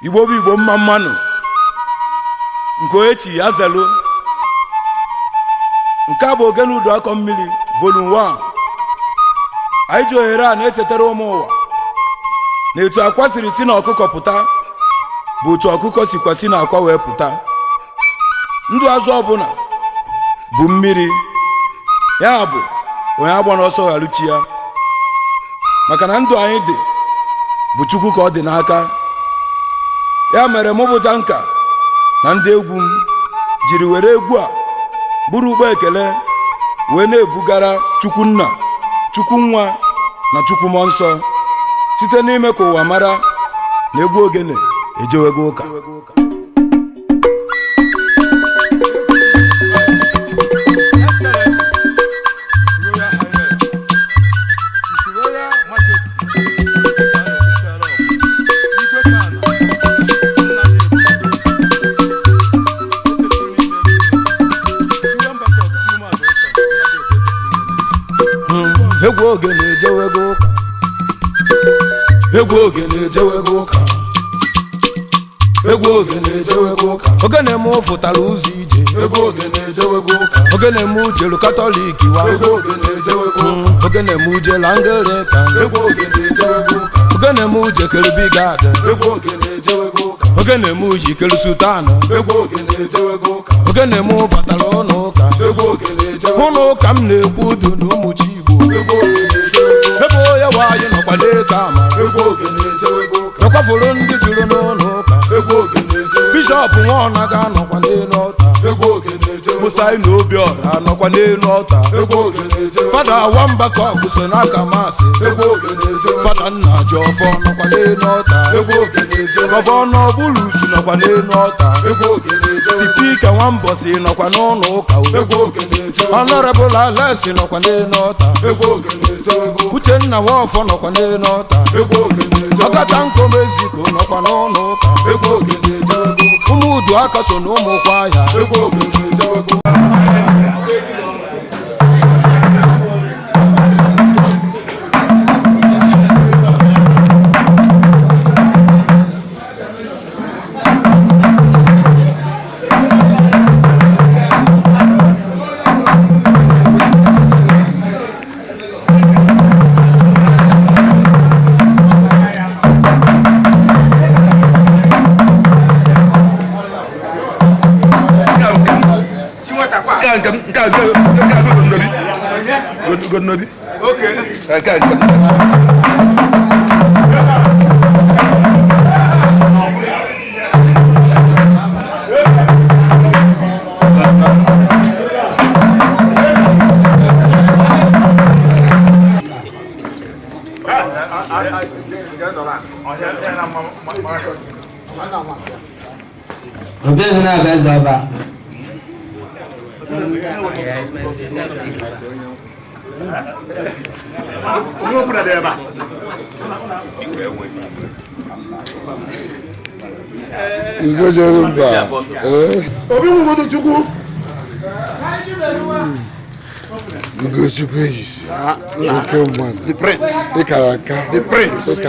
Igbo bụ Igbo mma mmanụ nke echi azelu nke bụ ogene udu akọ mmiri volume 1 anyị ji ohere a na-echetara ụmụ ụwa na etu akwa siri si na ọkụkọ pụta bụ otu ọkụkọ sikwa si na akwa wee pụta. Ndụ azụ ọbụla bụ mmiri, ya bụ onye agba n'ọsọ gharuchi ya, maka na ndụ anyị dị bụ Chukwu ka ọ dị n'aka. Ya mere mụpụta nka na ndị egwu m jiri were egwu a bụrụ ụgbọ ekele wee na-ebugara Chukwu Nna, Chukwu Nwa na Chukwu Mmụọ Nsọ site n'ime ka ụwa mara na egwu ogene ejewego ụka. Egwu ogene ejewego ụka, egwu ogene ejewego ụka, egwu ogene ejewego ụka. Ogene m fụtara ụzọ ije, egwu ogene ejewego ụka. Ogene m jelu Katọlik wa, egwu ogene ejewego ụka. Ogene m jelu Anglican, egwu ogene ejewego ụka. Ogene m jekere Bigad, egwu ogene ejewego ụka. Ogene m jikere Sultan, egwu ogene ejewego ụka. Ogene m batara ụlọ ụka, egwu ogene ejewego ụka. Ụlọ ụka m na-ekwu udu na ụmụ chi ebe onye nwanyị nọkwa n'eke amara, nakwafuru ndị juru n'ụlọ ụka. Bishọp Nwaọnaga anọkwa n'elu ọta, Musa na Obiora anọkwa n'elu ọta. Fada Nwamba ka ọ so n'aka masị, Fada Nna Jiọfọ nọkwa n'elu ọta. Gọvanọ Bulus nọkwa n'elu ọta. Sipika Nwambọsị nọkwa n'ụlọ ụka. Honorable Alesi nọkwa n'elu ọta. Uchenna Nwafọ nọkwa n'elu ọta. Ọkata Nkomeziko nọkwa n'ụlọ ụka. Ụmụ Udu aka so na ụmụkwa ya. Good nobi. Okay. Okay. The prince. The prince.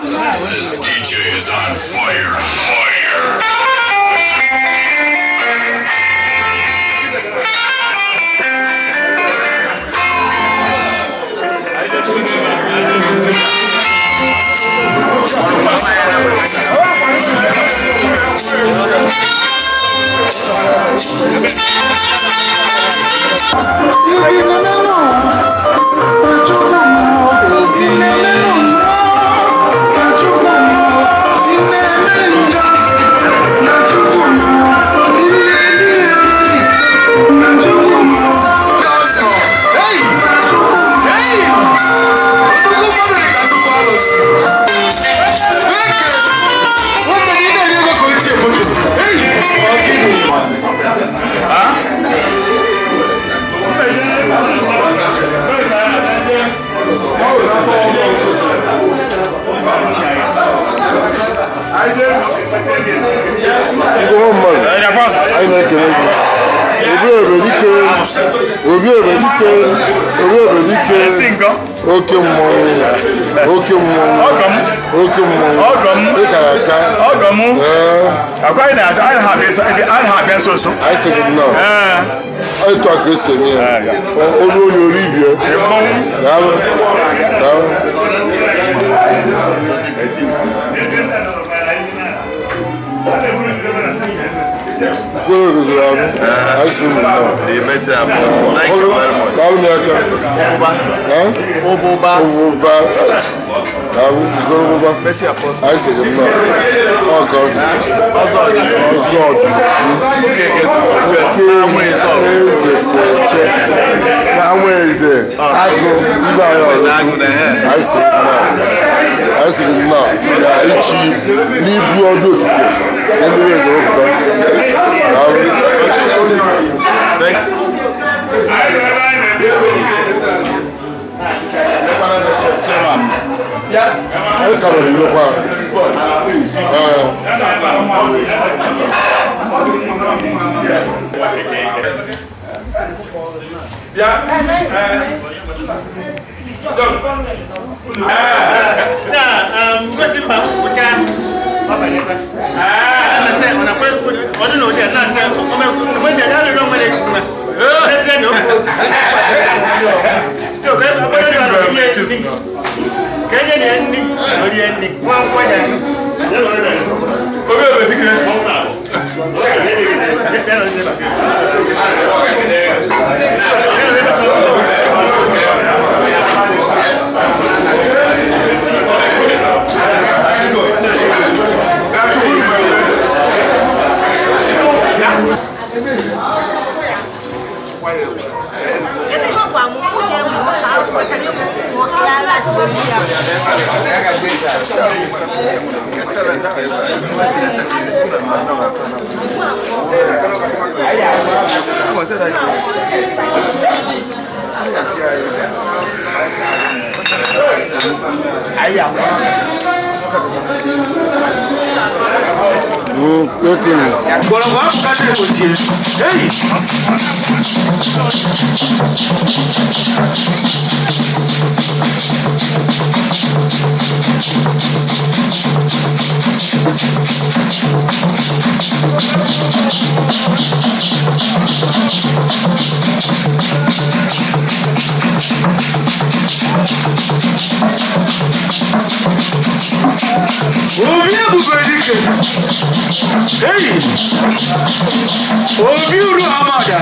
This DJ is on fire. I said no. I talk Christian. Odu Okike Hey! Obi uru amada.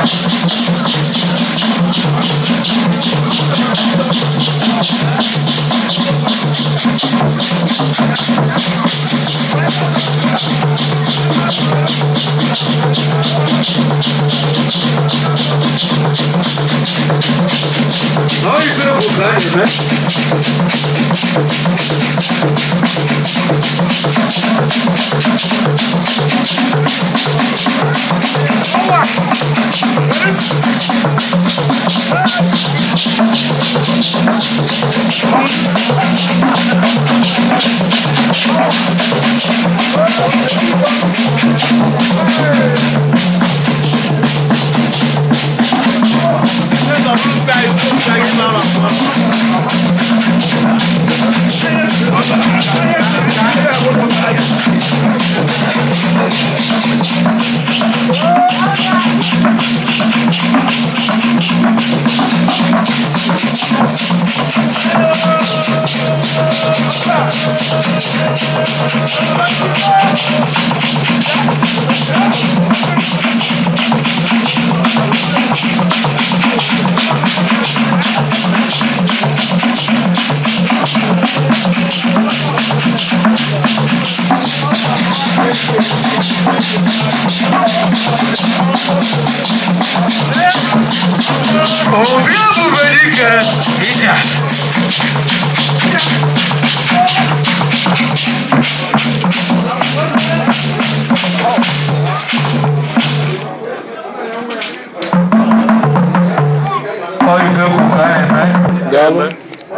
No, Ezeweputa, né?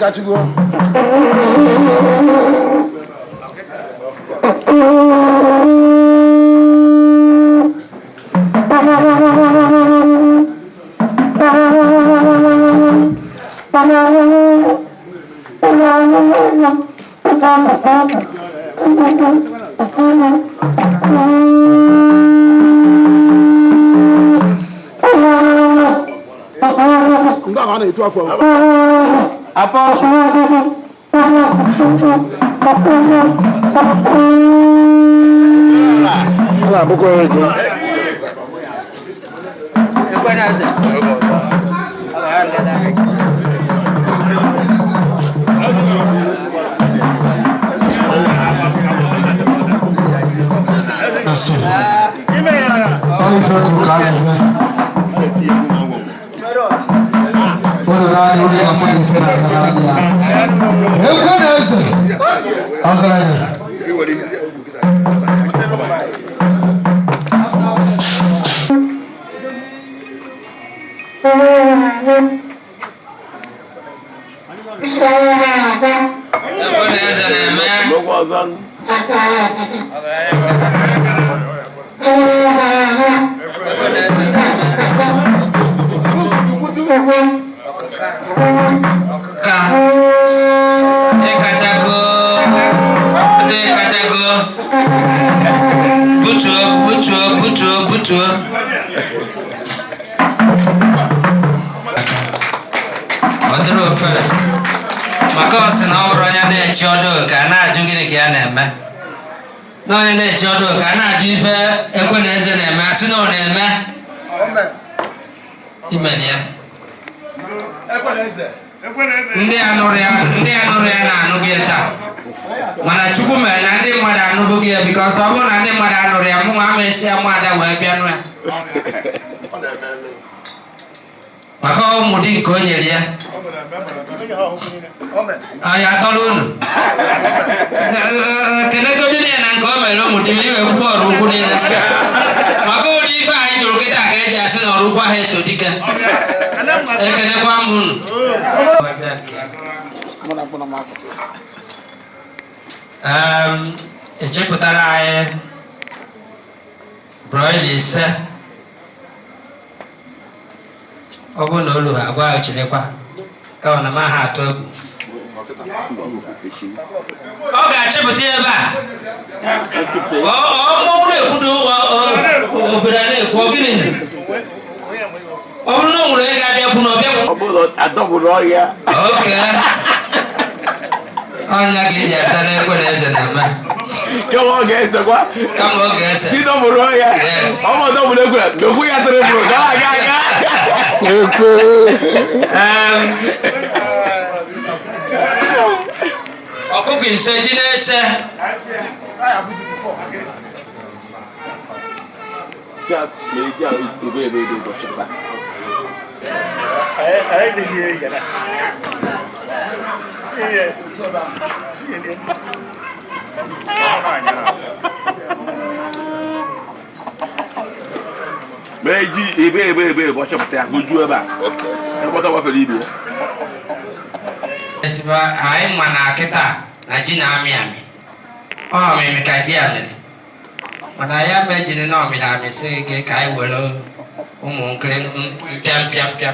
Akajiugo. mana chukwu mere na ndị mmadụ anụbụghị ya because ọ bụrụ na ndị mmadụ anụrụ ya mụ ma esi amụada wee bịa nụ ya maka Umudim nke o nyere ya anyị atọrọ unu kenegodi niile na nke o mere Umudim iwe kwukwe ọrụ ukwu niile maka ụdị ife anyị jụrụ kịta ka eji asị na ọrụ ukwu ahụ eso dike ekenekwa m unu echepụtara anyị broil ise ọ bụ na olu ha gwa ochilekwa ka ọ na ma ha atụ egwu ọ ga-achịpụta ebe a ọmụrụ ekwudo obere na-ekwu gịnị ọ bụrụ na o nwere ị ga-abịa kwu na ọbịa adọbụrụ ọhịa ọnya ka eji ata n'ekwe na eze na-eme kama ọ ga-esekwa kama ọ ga-ese si dọbụrụ ọhịa ọmụ dọbụrụ ekwe mekwu ya tụrụ eburu gara aga aga Ekwe. ọkụkọ ise ji na-ese meji ebe bọchọpụta ya goju ebe a ekpọta gbafere ibe esiba anyị ma na kịta na ji na-amị amị ọ mịmị ka ji ya mere mana ya mee jiri na ọmịrị amị sị gị ka anyị were ụmụ nkiri mpịampịampịa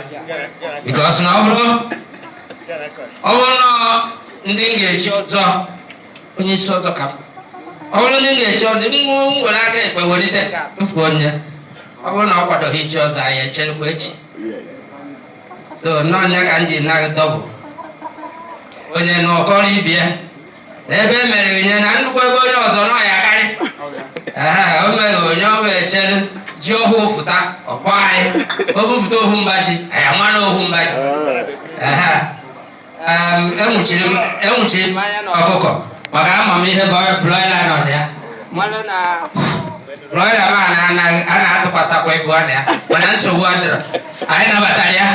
because na ọ bụrụ na ndị m ga-echi ọzọ onye isi ọzọ ka m ọ bụrụ ndị m ga-echi ọzọ m were aka ekpe welite tụfuo onye ọ bụrụ na ọ kwadoghị ichi ọzọ anyị echelekwa echi so n'ọnya ka m ji naghị dọbụ onye na ọkọrọ ibie na ebe e mere onye na nnukwu ebe onye ọzọ nọ ya karị o mere onye ọ bụ echelu ji ọhụ fụta ọkpọ anyị ofufụta ohu mbaji anyị ama na ohu mbaji enwuchiri m anya na ọkụkọ maka amamihe broiler nọ na ya broiler a na-atụkwasakwa ibu na ya mana nsogbu adịrọ anyị nabatara ya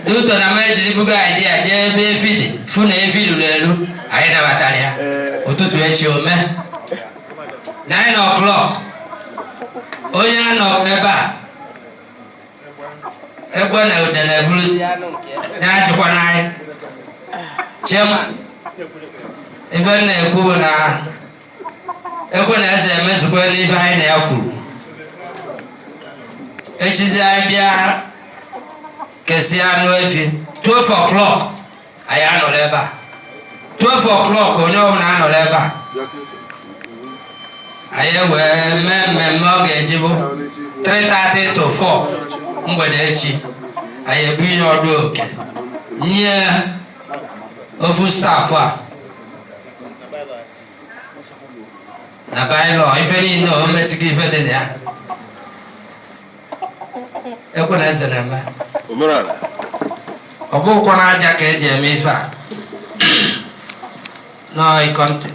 duto na m ejiri buga idea jee ebe efi dị fụ na efi lụrụ elu anyị nabatara ya ụtụtụ echi ome 9 o'clock onye anọ ebe a Ekwe na udele buru na-ajụkwa n'anyị chairman ife na-ekwu na Ekwe na eze emezukwa n'ife anyị na ya kwuru echizi anyị bịa kesịa anụ efi 12 o'clock anyị anọrọ ebe a 12 o'clock onye ọbụla anọrọ ebe a anyị wee mee mmemme ọ ga-eji bụ 3:30 to 4 mgbede echi anyị ebu ihe Odu Oke nye ofu staff a na baịlọ ife niile o mesigo ife dị na ya Ekwe na eze na-eme ọ bụghịkwa na aja ka eji eme ife a nọọ ịkọ ntị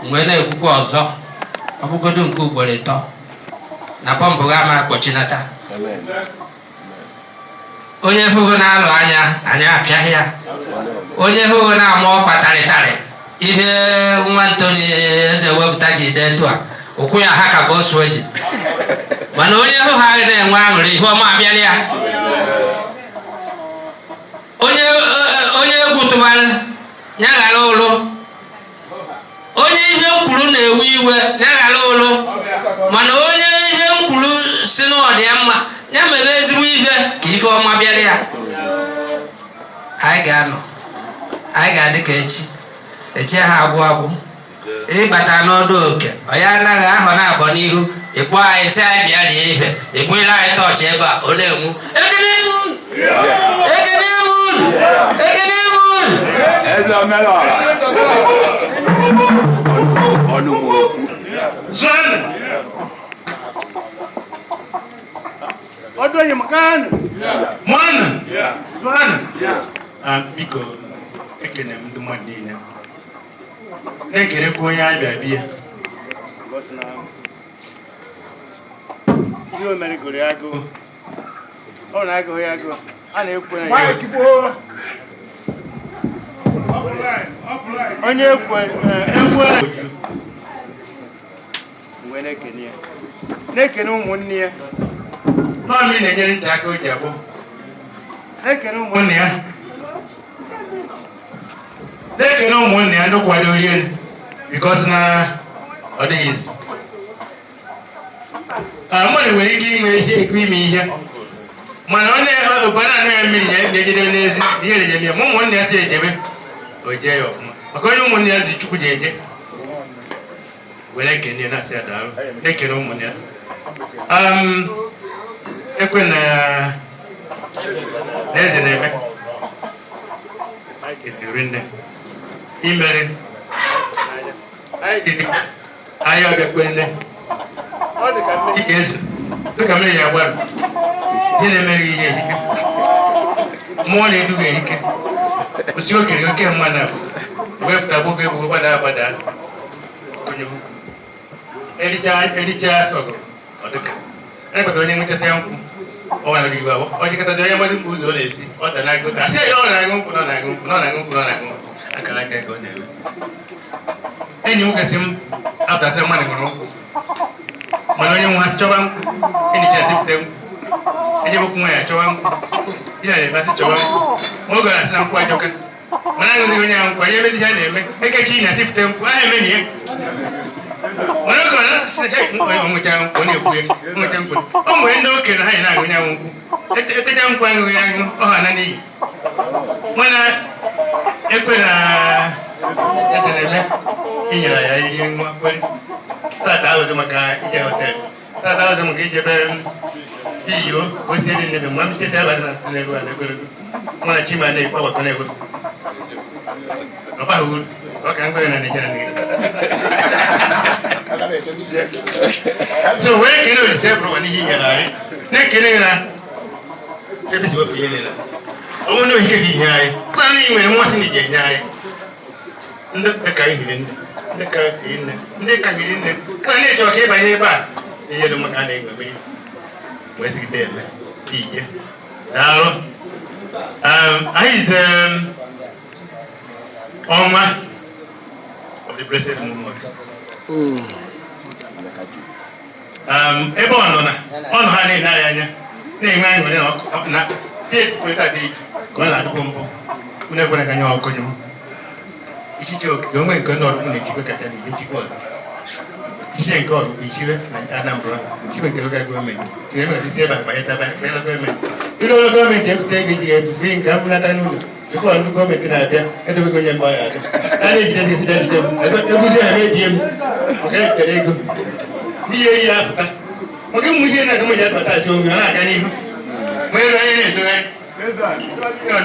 mgbe na-ekwukwa ọzọ ọ bụgodo nke ugboro 3 na pọmpụ ga ama akpọchinata onye hụrụ na-alụ anya anyị apịaghị ya onye hụrụ na-ama ọkpa tarịtarị ihe nwa Ntoni Ezeweputa ji dee ntụ a ụkwụ ya ha ka o suo ji mana onye hụ ha na-enwe aṅụrị ihe ọma abịala ya onye egwu tụbara ya ghara ụlụ onye ihe mkwuru na-ewe iwe ya ghara ụlụ mana onye ihe mkwuru si n'ọdị ya mma ya mere ezigbo ife ka ife ọma bịara ya anyị ga-anọ anyị ga-adị ka echi ha agwụ ịbata n'Odu Oke onye anaghị ahọ na-abọ n'ihu ịkpọ anyị si anyị bịa rie ife ịkpụla anyị tọọchị ebe a ọ na-enwu ekene Odu onye makan. Mwana. Mwana. Biko ekene ndị mmadụ niile na-ekenekwa onye abịa bịa ihe o mere gụrụ ya agụụ ọ na-agụghị ya agụụ a na-ekwu na ya onye ekwe mgbe na-ekene ụmụnne ya n'ọmị na-enyere ntị aka o ji abụ na-ekene ụmụnne ya ndị kwado rie bikos na ọ dịghị izi mmadụ nwere ike inwe ime ihe mana onye ụbara anụ ya mmiri na-ejidebe n'ezi ihe na-ejebe ya ma ụmụnne ya si ejebe o jee ya ọfụma maka onye ụmụnne ya zi Chukwu ji eje were ekene na-asị ya daalụ na-ekene ụmụnne ya ekwe na eze na-eme ketiri nne imere ahịa ọbịa kwere nne ọ dị ka mmiri ga-ezo dịka mmiri ya gbara ihe na-emere ihe ehike mmụọ na-eduga ehike osi okere oke mmadụ na wefụta gbogo ebubo gbada agbada onye ericha sọgụ ọ dịka ekpata onye nwechasị ya nkwụ ọ nwere ọdịgbo abụọ ọ jikọta onye mmadụ mgbe ụzọ ọ na-esi ọ da na-agụta asị ya ọ na-aṅụ nkwụ nkwụ akara aka ego na-eme enyi m gasị m apụtasị mmadụ nwere nkwụ mana onye nwe ha chọba nkwụ enyichasị fute nkwụ ejebekwu nwa ya chọba nkwụ ihe na-emasị chọba nkwụ ma oge na-asị na nkwụ ajọka mana aṅụzighị onye ahụ nkwa ihe emezi ha na-eme ekechi na-asị fute nkwụ aha emeni ya mana oge onwechara nkwụ ọ na-ekwu ya nweta nkwụ o nwere ndị okenye ha ya na-aṅụ nyanwụ nkwụ etecha nkwụ aṅụghị aṅụ ọha na n'iyi mana ekwe na eze na-eme inyere ya iri nwa kwere tata ahụzị maka ije họtelụ tata ahụzị maka ijebe iyo osiri nebe mgbe m chesi abalị na n'elu ala egologo nwa na chima na-ekwe ọgbakọ na-egofe ọ baghị uru ọ ka ngwere na Naịjirịa so wee kene Olise bụrụwa n'ihe inyere anyị na-ekene na ebiziwepụ ihe niile ọ bụrụ na ohike gị ihe anyị naanị ị nwere mmasị na iji enye anyị ndị ka ihiri nne ndị ka hiri nne ndị ka hiri nne ka na-echọ ka ịbanye ebe a ihe dị maka a na-enwe mmiri wee sigide eme ije daalụ anyị ze ọnwa of the blessed Muhammad ebe ọ nọ ha na-ene anyị anya na-enwe aṅụrị na kweta dị ka ọ na-adịbụ mbụ unu ekwere ka nye ọkụ nye ichiche okike onwe nke ndị ọrụ na-echikwe kacha na ijechikwa ọzọ ichiche nke ọrụ bụ ichiwe na Anambra chiwe nke lokal gọọmenti chiwe emegata isi ebe akpanye taba ekpela gọọmenti ịrụ ọrụ gọọmenti efute ego ji efufe nke m nata n'ụlọ efe ndị gọọmenti na-abịa edobego onye mgbe ya abịa a na-ejide esi bịa jide m ebuzi ya mebie m maka ekere ego ihe eri ya apụta maka ụmụ ihe na-aga m ji abata ajụ onwe ọ na-aga n'ihu nwere onye na-ezogharị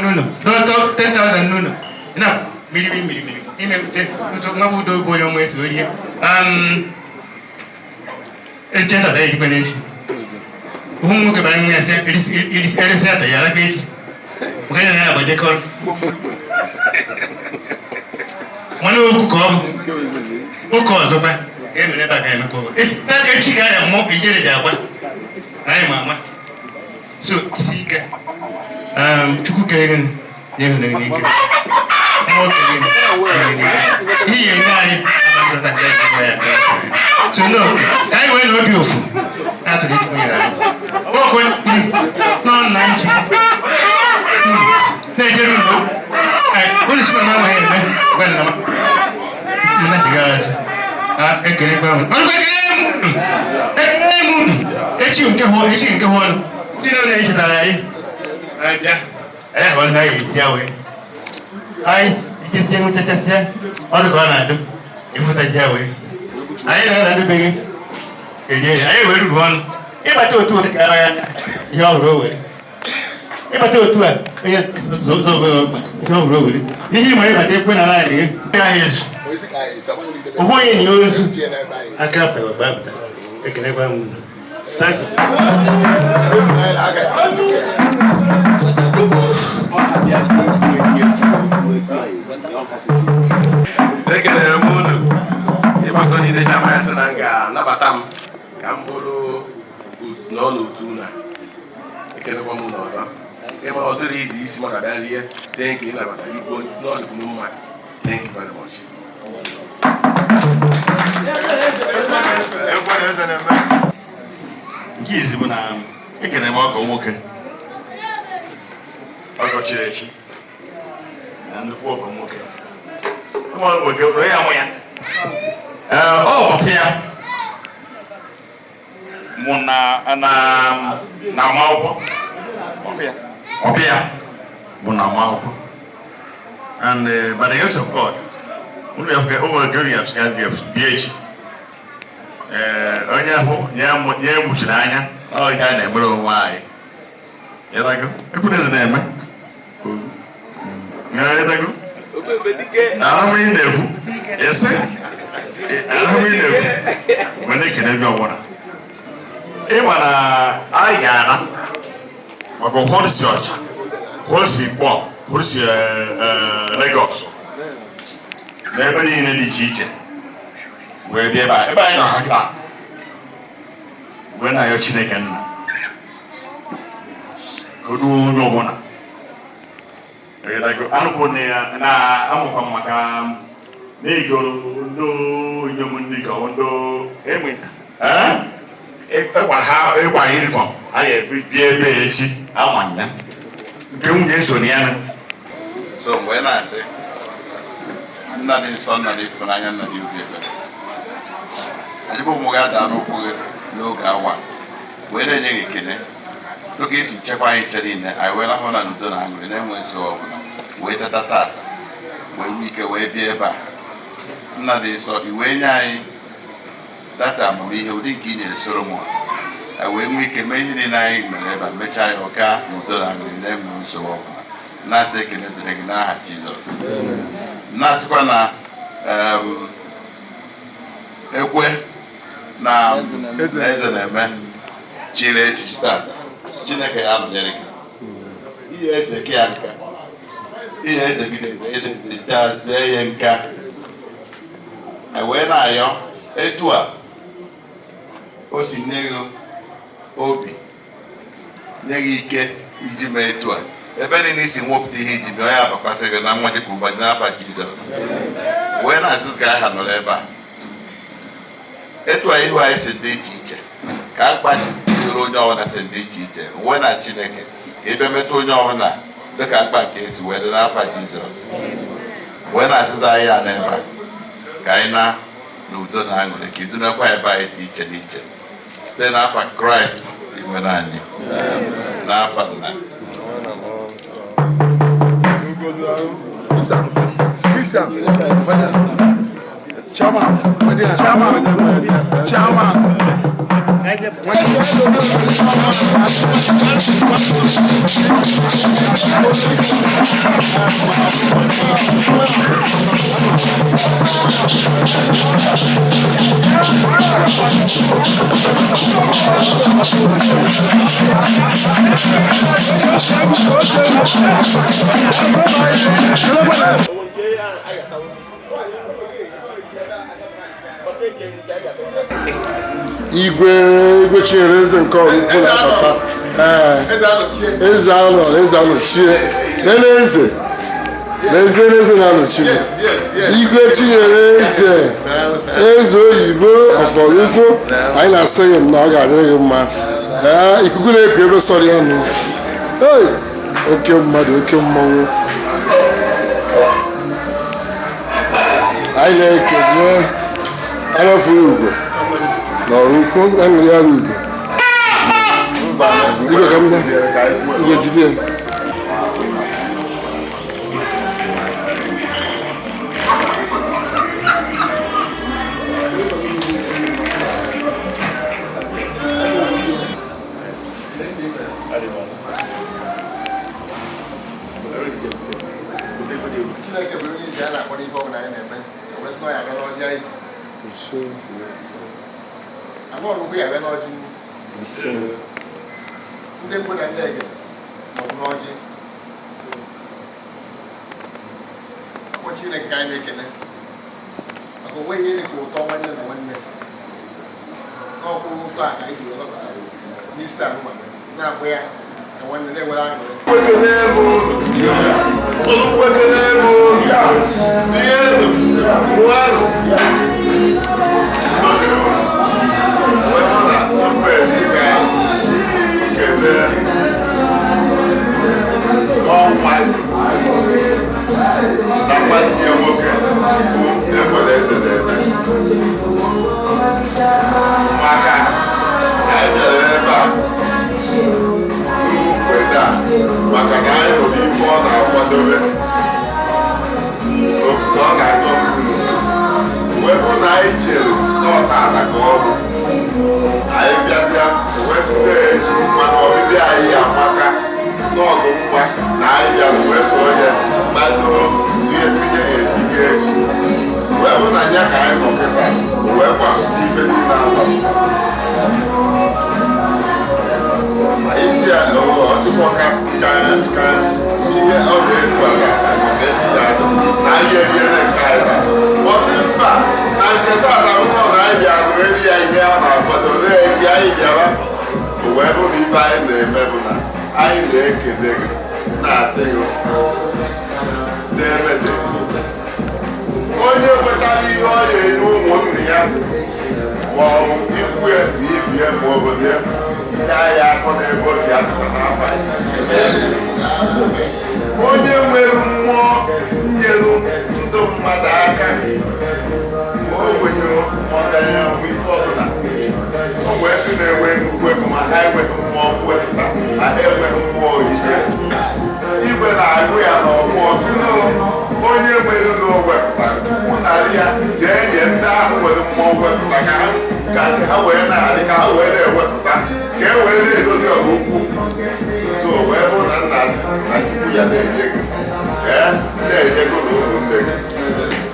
n'ụlọ dọtọ 10,000 n'ụlọ na mmiri imepụta nwa bụ udo bụ onye ọnwa esi orie ericheta da ejikwa n'echi ụmụ nwoke bara nwe ya sị eresi ata ya alaka echi maka ya na ya agbajekọrọ mana okwu ka ọ bụ ụka ọzọkwa ka emere ebe a ga emekwa echi ka anya mmụọ ijere ji agwa anyị ma ama so isi ike Chukwu kere gị na-ehụ na gị n'ike ihe nye anyị amasịrịta ka ya so no ka anyị wee na obi ofu na-atụrụ ezigbo nyere anyị ọkụ n'ọnụ na nchi na-ejere ugbo onye sikwa na amaghị eme gwa nna m nnachiga azụ ekelekwa m ọnụkwa ekele m unu echi nke hụ ọnụ ndị nọ na-echetara anyị abịa anyị hụ ndị anyị esi awe anyị ikesie nwechachasịa ọdụ ka ọ na-adụ ịfụta ji awe anyị na-ana ndị be gị erie ya anyị wee ruru ọnụ ịbata otu ụdị ka ara ya ihe ọhụrụ o were ịbata otu a onye ihe ọhụrụ o were ihe ịma ịbata ekwe na naanị gị agaghị ezu ụhụ onye nye ozu aka afta gbapụta ekenekwa m unu Sekelere m unu ịgbakọ niile chama sị na ga-anabata m ka m bụrụ nọ n'otu na ekelekwa m ụlọ ọzọ ebe ọ dịrị izi isi maka bịa rie thank you ịnabata ikwu onye isi n'ọdịkwu m mma thank you very much. Nke izi bụ na ekele m ọgọ nwoke ọgọ chiri echi na nnukwu ọgọ nwoke onye amụ ya ọ papa ya mụ na amakwụkwọ ọbịa ya bụ na amakwụkwọ and by the grace of God ụlọ ya bịa echi onye ahụ nye mụchiri anya ihe a na-emere onwe anyị ekwuneze na-eme ahụmịhe na-ekwu ese ahụmịhe na-ekwu wee na-ekele gị ọbụla ịma na anyị ga-ana maka ụfọdụ si ọcha ụfọdụ si kpọọ ụfọdụ si Lagos na ebe niile dị iche iche wee bịa ebe anyị nọ ha taa wee na-ayọ Chineke nna ka o duo onye ọbụla anụkwụ na amụkwa maka n'igoro ndị inyom ndị ka ndị enwe ịkwa yunifọm a ga-ebi ebe echi amanya nke nwunye so na ya so mgbe na-asị nna dị nsọ nna dị Ifeanyi nna dị obi ebere anyị bụ ụmụ ga-ada n'ụkwụ gị n'oge awa wee na-enye gị ekele n'oge isi nchekwa anyị nche niile anyị wee lahụ na n'udo na aṅụrị na-enwe nsogbu ọbụla wee teta tata wee nwee ike wee bịa ebe a nna dị nsọ i wee nye anyị data amamihe ụdị nke i nyere Solomon anyị wee nwee ike mee ihe niile anyị mere ebe a mechaa ya ọka n'udo na aṅụrị na-enwe nsogbu ọbụla na-asị ekele dịrị gị n'aha Jizọs na-asịkwa na ekwe na eze na-eme chiri echichi tata Chineke ya nọnyere gị ihe eze ke ya nka ihe edegideze ya nka wee na-ayọ etu a o si nye gị obi nye gị ike iji mee etu a ebe niile isi nwepụta ihe iji mee onye abakwasị gị na nwa dịka ụbọchị n'afa Jizọs wee na-asị ka aha nọrọ ebe a etu a ihu anyị si dị iche iche ka mkpa jiri onye ọbụla si dị iche iche wee na Chineke ka ebe metụ onye ọbụla dịka mkpa nke esi wee dị n'afa Jizọs wee na-asịza anyị ya n'ebe a ka anyị na n'udo na aṅụrị ka idunekwa ebe anyị dị iche n'iche site n'afa Kraịst imere anyị n'afa Nna Igwe chinyere eze nke Oraukwu na-abata eze anọchie eze na-anọchi igwe chinyere eze oyibo of Oraukwu anyị na-asị gị na ọ ga-adịrị gị mma ikuku na-eku ebe sọrọ ya nụ oke mmadụ oke mmanwụ anyị na-ekele anya furu ugo na Oraukwu aṅụrị ara ugo igwe ka mba igwe jide ya Chineke bụ onye iji a na-akpọ n'ife ọbụla anyị na-eme ewesị na ya bịa n'ọjị anyị ji agba Oraukwu ya bịa n'ọjị ndị mbụ na ndị ege maọbụ n'ọjị Chineke ka anyị na-ekele maka onweghị ihe dịka ụtọ nwanne na nwanne ọkwụ ụtọ a ka anyị ji wepụtara n'ista ahụ na-akpụ ya ka nwanne na-enwere aṅụrị na nwanne ya nwoke bụ Ekwe Ezeweputa maka na anyị bịara ebe a n'ukwede a maka na anyị nọ n'ife ọ na-akwadobe okike ọ na-achọ unu wee bụ na anyị jere n'ọta ala ka ọ bụ anyị bịazịa wee site eji mana ọbịbịa anyị amaka n'ọdụ mma na anyị bịara wee soo ya mmadụ ihe tinye ya esi ga eji wee bụ na ya ka anyị nọ kịta wee kwapụta ife niile agba isi ya ọchịkọ ka ihe ọ na-ekwu ala maka eji ya adụ na anyị eriere nke anyị na ọsị mba na nke tata ụlọ na anyị bịara eri ya ime a na-akwado na-eji anyị bịara wee bụ na ife anyị na-eme bụ na anyị na-ekele gị na-asị gị na-emede onye kwetara ihe ọ ga-enye ụmụnne ya ma ọ bụ ikwu ya na ibie ma obodo ya ihe anyị akọ n'ebe o si apụta n'afọ onye nwere mmụọ nyeru ndụ mmadụ aka ma o gwenye ọgaranya bụ ife ọbụla o nwee ndị na-enwe nnukwu ego ma ha enweghị mmụọ mwepụta ha enweghị mmụọ ojije igwe na-agụ ya n'ọgbọ si onye nwere n'owepụta tupu narị ya jee nye ndị ahụ nwere mmụọ wepụta ka ha wee na-arị ka ha wee na-ewepụta ka e wee na-edozi ọrụ ukwu so wee bụ na nna asị na chukwu ya na-enye gị na-enyego na ụmụnne gị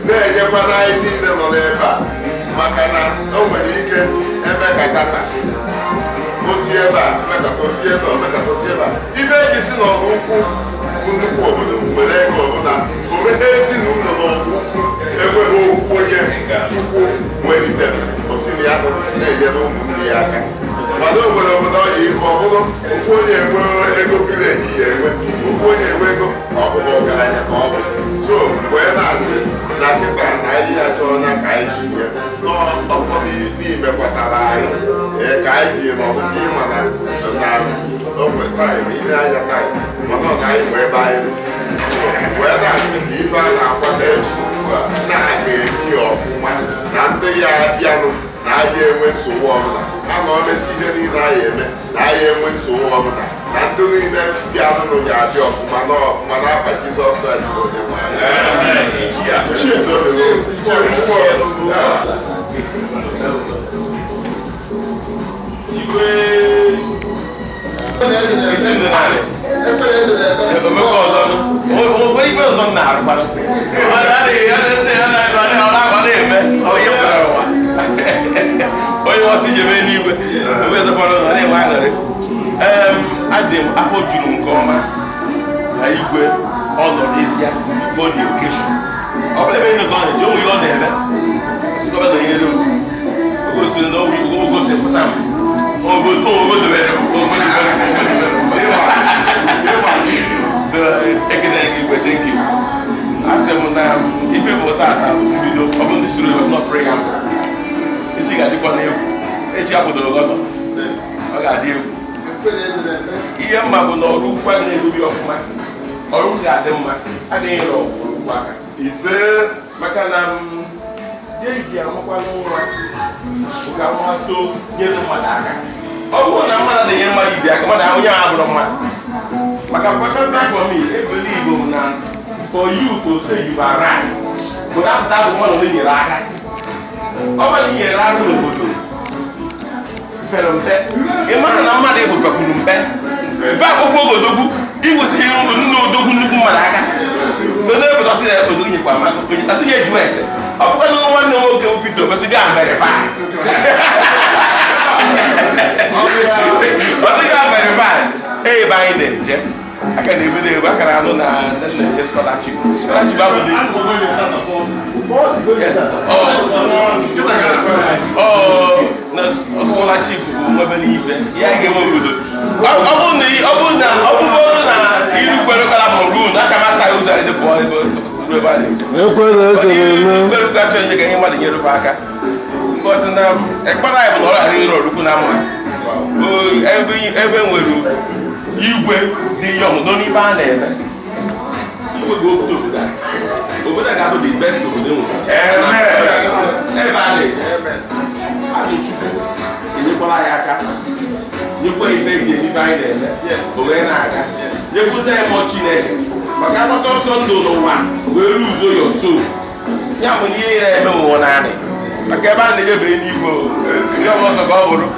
na-enyekwana anyị niile nọ n'ebe a maka na o nwere ike ebe ka tata osi ebe a mekata osi ebe a mekata osi ebe a ife eji si n'ọrụ ukwu bụ nnukwu obodo nwere ego ọbụla omete ezinụlọ n'ọrụ ukwu enweghị okwu onye chukwu welitere osiri ya na-enyere ụmụnne ya aka mana o nwere obodo ọ ya ihu ọ bụrụ ofu onye enwe ego vileji ya enwe ofu onye enwe ego ọ bụrụ ọgaranya ka ọ bụ so wee na-asị na kịta na anyị ya chọọ na ka anyị ji ya n'ọkọ n'ime kwatara anyị ka anyị ji n'ọbụzi ịma na onwe taịm ile anya taịm mana ọ na anyị wee ebe anyị wee na-asị na ife a na-akwado echi na-aga emi ya ọfụma na ndị ya bịanụ na anyị enwe nsogbu ọbụla a na omesi ihe niile anyị eme na anyị enwe nsogbu ọbụla na ndị niile bịanụnụ ya abịa ọfụma n'ọfụma n'afa Jizọs Kraịst onye nwe onye ọsị jebe n'igwe na-enwe aṅụrị adị m afọ juru nke ọma na igwe ọnọdụ ya body occasion ọ bụla ebe ịnọkọ na-eji onwe ihe ọ na-eme sikọba na ihe rum ogosiri na ogosipụta m ogodobere ekele gị igwe thank you asị m na ife bụ tata mbido ọ bụrụ ndị siri was not prayer echi ga-adịkwa n'egwu echi apụtara ọgọdọ ọ ga-adị egwu ihe mma bụ na ọrụ ukwu agaghị egobi ọfụma ọrụ ga-adị mma agaghị ịrụ ọgwụgwụ aka ise maka na jee iji amụkwana nwa ka nwa too nyere mmadụ aka ọ bụrụ na mmadụ na-enyere mmadụ ibe aka mmadụ onye ahụ bụrụ mmadụ maka personal for me ebelieve m na for you to say you are right bụ na apụta bụ mmadụ onye nyere aka ọ bụrụ nyere aka n'obodo pere mpe ị mara na mmadụ bụ pekwuru mpe ife akwụkwọ ogodogwu igwụsịghị nne odogwu nnukwu mmadụ aka so n'obodo ọsị na obodo nyekwa mmadụ onye tasị ya eju ese ọ bụkwa na nwanne nwoke Peter Obosi ga verify ọsị ga verify ebe anyị na-eje aka na-ebido ebe aka na-anụ na nna scholarship abụghị scholarship bụ nwebere ife ya ga-eme obodo ọ bụrụ na irukwerekwara m ruo aka m ataghị ụzọ anyị pụọ ebe a na-ekwe nye ka ihe mmadụ nyerefe aka but na ekpere anyị bụ na ọ ghara ịrụ ọrụkwu na mma ebe nwere igwe dị yọng nọ n'ife a na-eme igwe ga-obodo obodo a ga-abụ the best obodo nwere ebe a na-eje azụ chukwu enyekwara anyị aka nyekwa ife eji emife anyị na-eme o wee na-aga nyekwuzi anyị mmụọ Chineke maka agbasa ọsọ ndụ n'ụwa wee luzo ya so ya bụ na ihe na-eme ụwa naanị maka ebe a na-ejebere n'igwe ihe ọzọ ka ọ bụrụ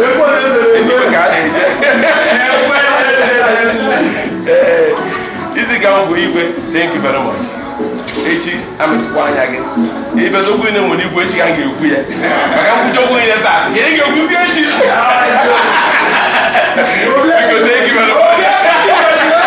eluigwe ka a na-eje isi ga bụ igwe. Thank you very much. Echi amịtụkwa anya gị ibedo okwu ine nwere igwe echi ka m ga-ekwu ya maka nkwuchi okwu ine taa ị ga-ekwuzi echi. Thank you very much.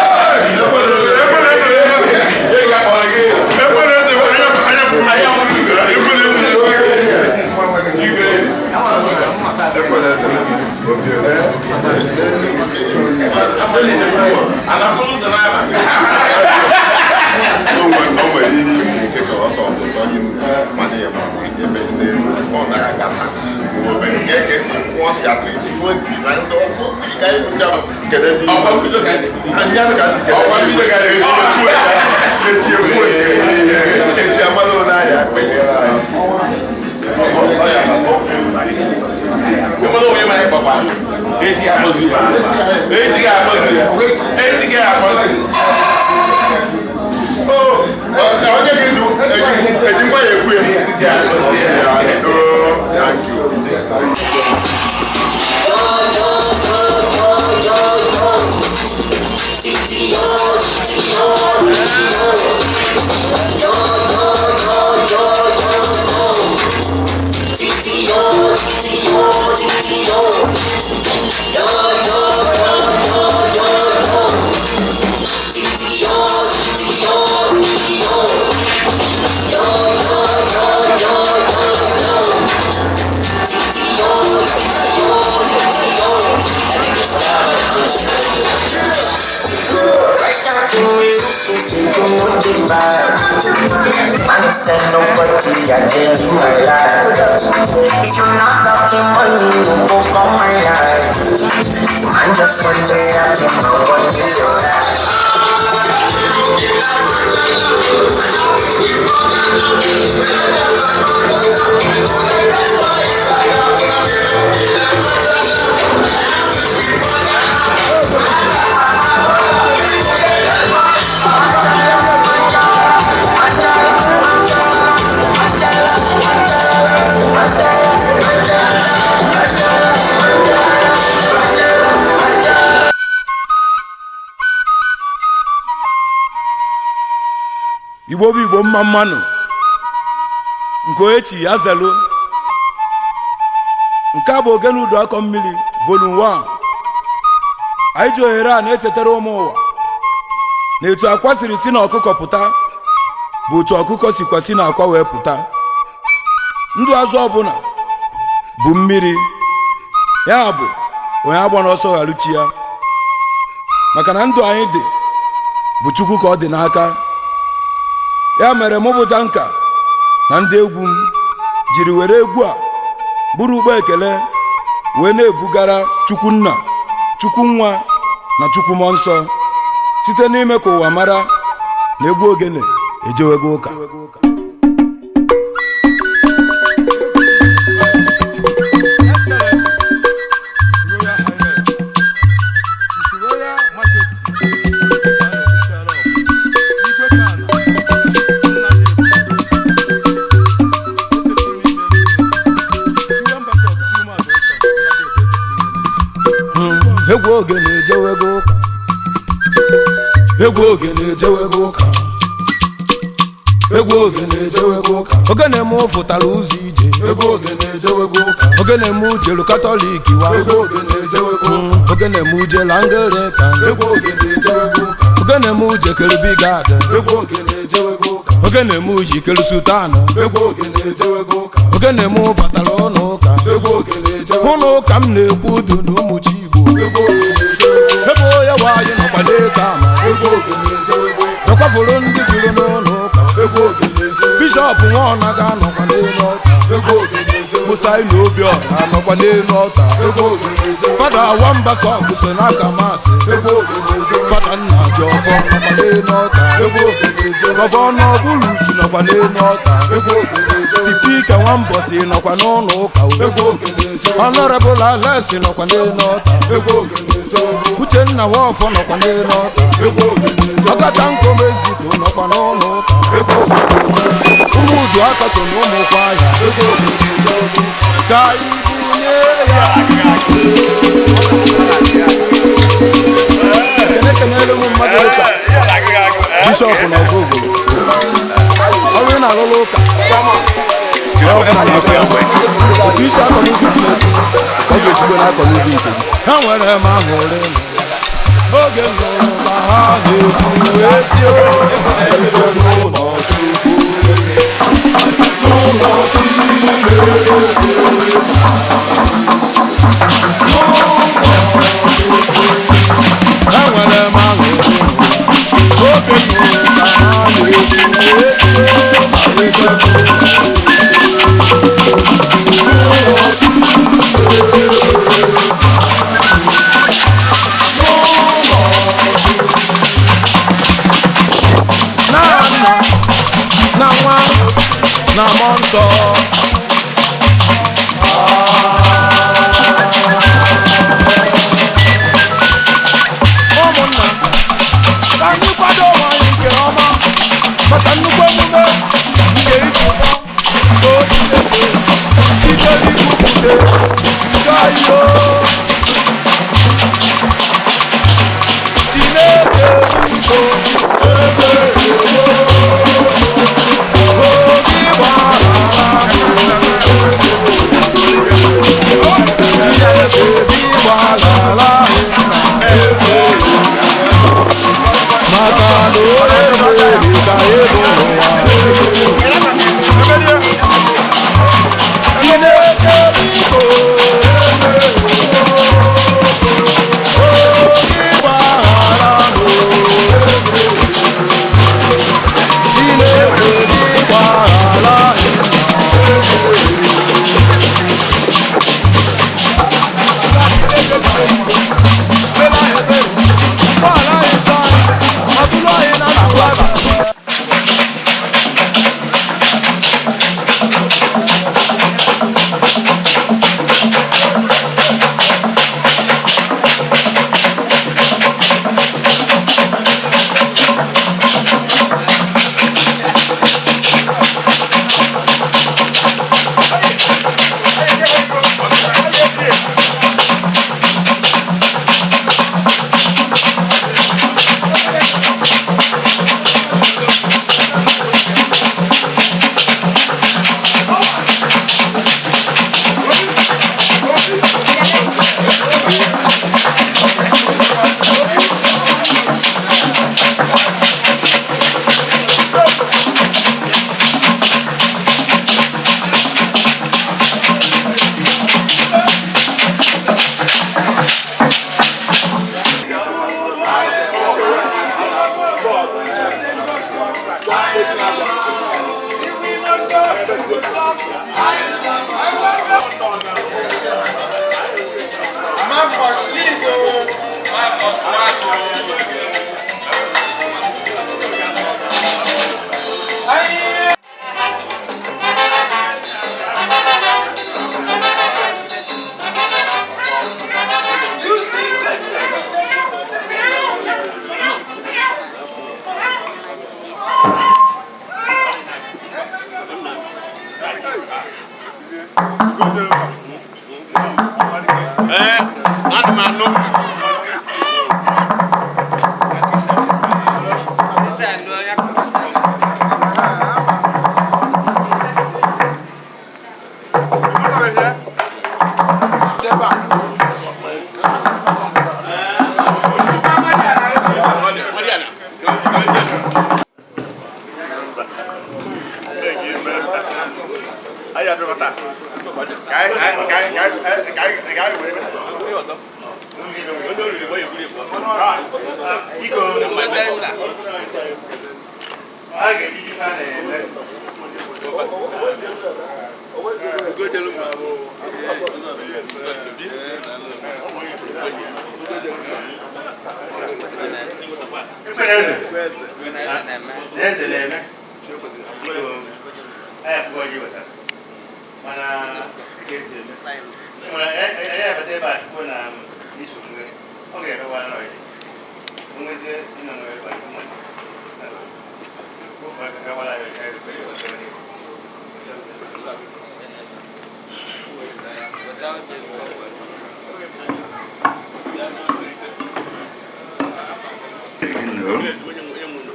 Igbo bụ Igbo mma mmanụ nke echi ya zelu nke a bụ ogene udu akọ mmiri volume 1 anyị ji ohere a na-echetara ụmụ ụwa na etu akwa siri si na ọkụkọ pụta bụ otu ọkụkọ sikwa si na akwa wee pụta. Ndụ azụ ọbụla bụ mmiri ya bụ onye agba n'ọsọ gharuchi ya maka na ndụ anyị dị bụ Chukwu ka ọ dị n'aka. Ya mere mụpụta nka na ndị egwu m jiri were egwu a bụrụ ụgbọ ekele wee na-ebugara Chukwu Nna, Chukwu Nwa na Chukwu Mmụọ Nsọ site n'ime ka ụwa mara na egwu ogene ejewego ụka. Egwu ogene ejewego ụka. Egwu ogene ejewego ụka. Egwu ogene ejewego ụka. Ogene m fụtara ụzọ ije. Egwu ogene ejewego ụka. Ogene m jelu Katọlik wa. Egwu ogene ejewego ụka. ogene m uje langere ka ogene m uje kelebi gada ogene m uji kelu sultana ogene m batara ụlọ ụka m na-ekwu udu na ụmụchi igbo ebe onye nwanyị nọkwa n'eke ama ekwafuru ndị juru n'ụlọ ụka bishọp nwaọna ga-anọkwa n'elu ọta Musai na Obiora anọkwa n'elu ọta fada awamba ka ọ bụ so n'aka masị fada nna ji ọfọ nọkwa n'elu ọta gọvanọ Bulusu nọkwa n'elu ọta sipika Nwambọsị nọkwa n'ụlọ ụka Honorable Alesi nọkwa n'elu ọta Uchenna Nwafọ nọkwa n'elu ọta Ọgata Nkomeziko nọkwa n'ụlọ ụka Umudu aka so n'ụmụkwa ya ka ibunye ya ekene ụmụ mmadụ ụka bishọp na Ozor ọrụ na-alụlụ ụka otu isi akọ n'ubi Chineke ọ ga-esikwe n'akọ n'ubi nke gị ha nwere ma ahụrị oge nnụrụ ka ha na-ekwu esi n'ụlọ enwere m aṅụrị oge nnụrụ ka ha na nwa na mmụọ nsọ ụmụnna ka anyị kwado onwe anyị nke ọma maka nnukwu emume nke iji ụtọ o Chineke site n'ikwupụta njọ iyo Chineke biko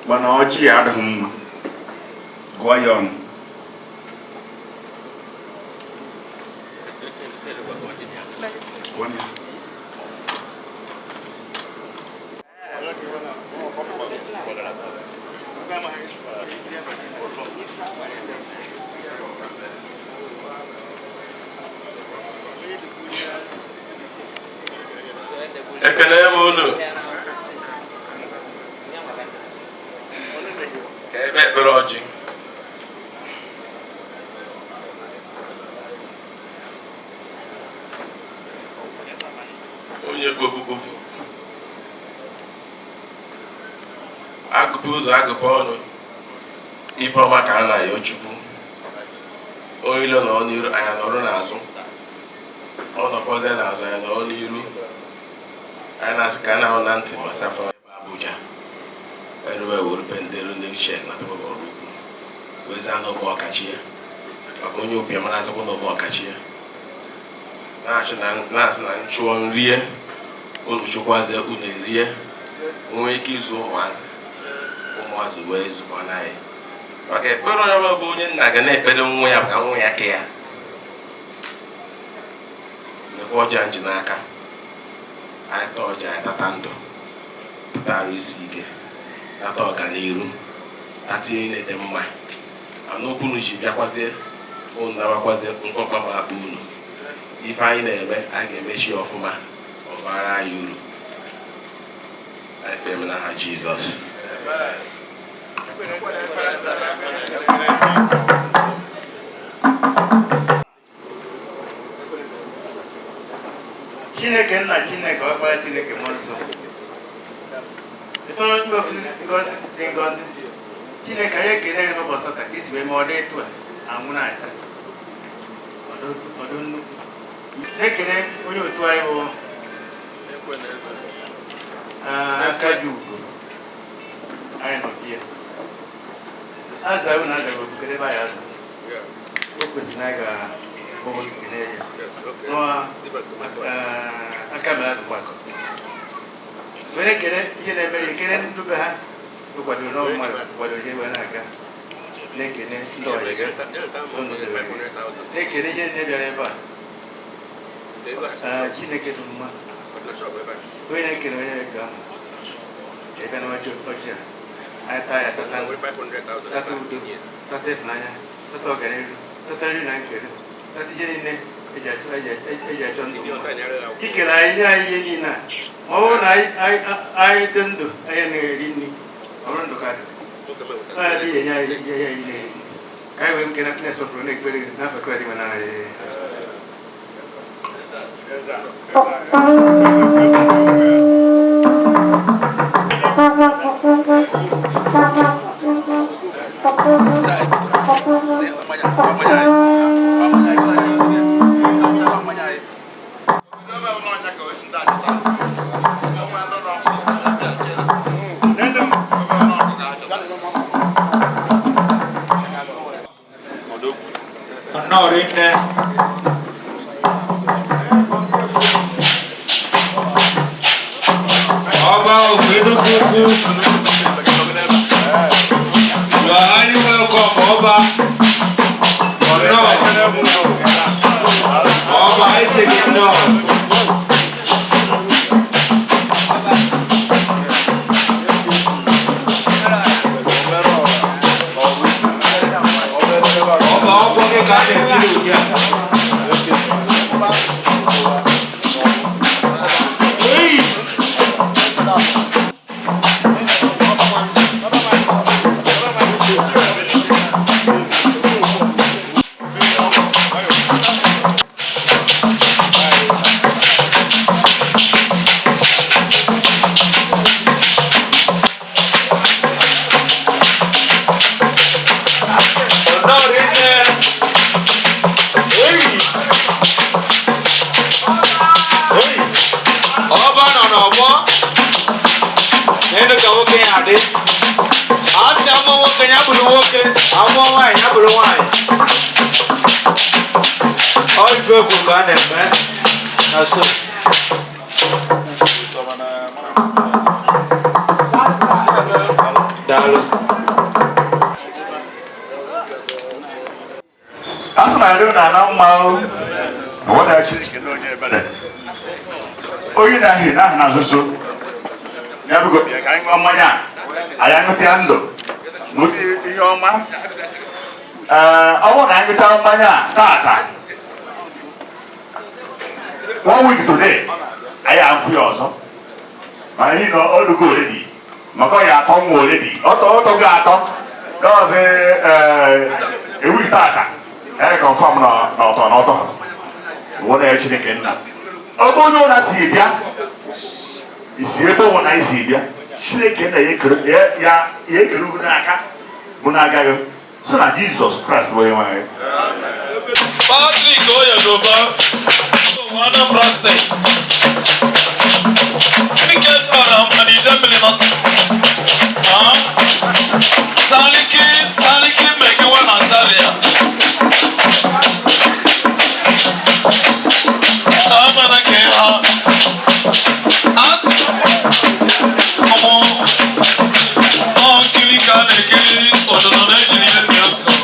Mana ọchị adịghị mma gụọ ya ọnụ ekele m unu ka ebe ekpere ọjị onye kpofukofu agụpụ ụzọ agụpụ ọnụ ife ọma ka a na-ayọ Chukwu onye ilo nọ n'iru anya nọrụ n'azụ ọ nọkọzie n'azụ anya nọrọ n'iru anyị na-asị ka a na-ahụ na ntị ma safa ebe Abuja erube wuru penderu n'uche na tụbọbọ ọrụ ukwu wezi anụ ụmụ ọkachi ya maka onye obi amara asịkwa na ụmụ ọkachi ya na-asị na nchụọ nrie unu chụkwazie unu erie nwee ike ịzụ ụmụazị wee zụkwa n'anyị maka ekpere onye ọbụla bụ onye nna ga na-ekpere nwa ya ka nwa ya ke ya nekwa ọja nji n'aka anyị taa ọja anyị tata ndụ tata arụ isi ike tata ọganiru tata ihe na-ede mma anụkwu unu ji bịakwazie unu nabakwazie mkpọkpa ma akpa unu ife anyị na-eme anyị ga-emechi ọfụma ọ bara anyị uru anyị kpere m n'aha Jizọs. Chineke nna Chineke ọkpara Chineke mmụọ nsọ ịtọrọ ndị ofu ngozi dị ngozi Chineke anyị ekele gị n'ụbọchị taa ka isi wee mee ọ dị etu a anwụ na-acha ọdụ nnukwu na-ekele onye otu anyị bụ Akajiugo anyị nọ bịa aza ewu na agaghị obukere ebe anyị aza o kwesịrị na anyị ga-akpọ okene ya aka mere agụgbakọ were ekele ihe na-emere ekele ndị be ha kwadoro n'ọrụ mmadụ kwadoro ihe wee na-aga na-ekele ndị ọyị na-ekele ihe ndị bịara ebe a Chineke dị mma onye na-ekele onye na-ege ahụ ebe na ọjị a anyị taa ya tata udo tata ịfụnanya tata ọganiru tata nri na nkele tata ihe niile eji achọ ndụ ikele anyị nye anyị ihe niile a ma ọ bụrụ na anyị dị ndụ anyị na-eri nri ọ bụrụ ndụ ka dị onye adịghị enye anyị ihe anyị na-eri ka anyị wee nke na-esọpụrụ na-ekpere n'afọ Kraịst dị na Oba ife ka a na-eme na so daalụ asụ na arịọ na ana mma ọwụda Chineke na onye ebere onye na-ahị n'ahụ na nzuzo ya bụgo bịa ka anyị ṅụọ mmanya anyị aṅụtịa ndụ n'ụdị ihe ọma ọ bụrụ na anyị ṅụchaa mmanya tata 1 week today anyị akwụ ya ọzọ ma ihe na ọdụgo oredi maka ọ ya atọ nwa oredi ọtọ go atọ ọzọ ewik tata anyị confirm na ọtọ wụna ya Chineke nna ọ bụ onye ụra si bịa isi ebe ụwa na isi bịa Chineke nna ya ekere ugwu n'aka bụ na-agaghị so na Jizọs Kraịst bụ onye nwanyị Patrick Oyedoba Anambra State Cricket Param and Idemilima Saliki Mekiwa Nazaria Amana Keha Kilika Neki Odono Engineer Nielsen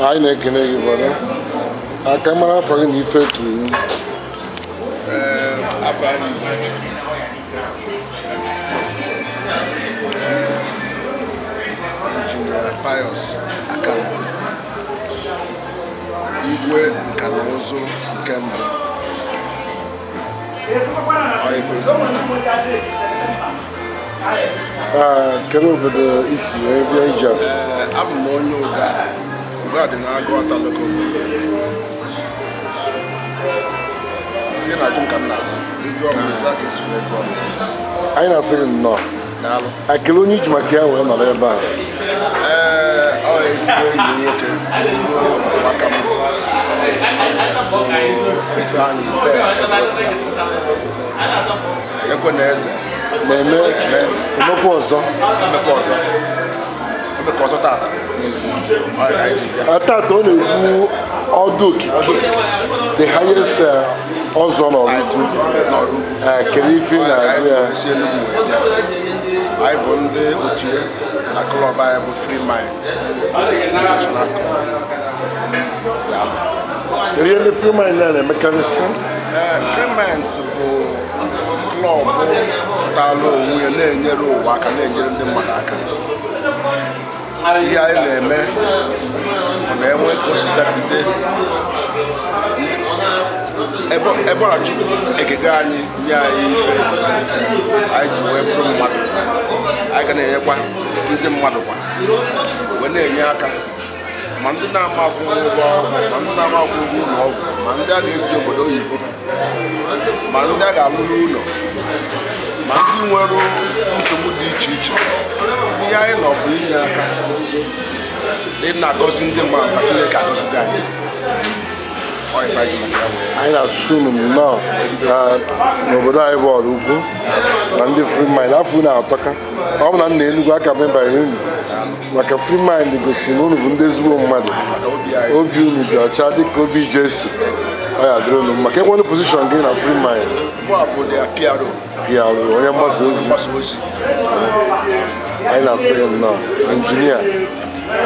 anyị na-ekene gị bọrọ aka mara afọ gị na ife turu afọ anyị Injinia Pius Akana Ozor nke mbụ kedu obodo isi wee bịa ije? Abụ m onye ụga dị n'Agụata local government. Ihe na-ajụ m ka m na-aza ịjụ ọbụla ịza ka esi wee gụọ. Anyị na-asị gị nnọọ. Daalụ. Ekele onye iji maka ya wee nọrọ ebe a. Ọ ezigbo enyi nwoke, ezigbo maka m. Ifeanyi Ekwe na eze na-eme omekwa ọzọ. Omekwa ọzọ tata. Tata ọ na-egbu Odu Okike, the highest Ozor n'Orukwu. Kedu ife na-agụ ya? Anyị bụ ndị otu na klọb anyị bụ Free Mind International Club. Kedu ihe ndị Free Mind na-emekarịsị? Free Minds bụ klọb pụtara onwe ya na-enyere ụwa aka, na-enyere ndị mmadụ aka. Ihe anyị na-eme bụ na enwe ka o si dapụta ebe ọla Chukwu ekege anyị nye anyị ife anyị ji wee bụrụ mmadụ. Anyị ga na-enyekwa ndị mmadụ kwa wee na-enye aka ma ndị na-amakwụ ụgwọ ọgwụ, ma ndị na-amakwụ ụgwọ ụlọ ọgwụ, ma ndị a ga-ezije obodo oyibo, ma ndị a ga-alụrụ ụlọ, ma ndị nwere nsogbu dị iche iche. Ihe anyị nọ bụ inye aka dị na-agọzi ndị mmadụ ka Chineke agọzigo anyị. Anyị na-asụ unu nnọọ n'obodo anyị bụ Oraukwu na ndị Free Mind. Afọ unu atọka, ọ bụ na nna Enugu aka mebanye unu maka Free Mind gosi na unu bụ ndị ezigbo mmadụ. Obi unu dị ọcha dịka obi Jesu. Ọ ya dịrị unu maka ekwenụ pozishọn gị na Free Mind. PRO, onye mgbasa ozi. Anyị na-asị gị nnọọ injinia,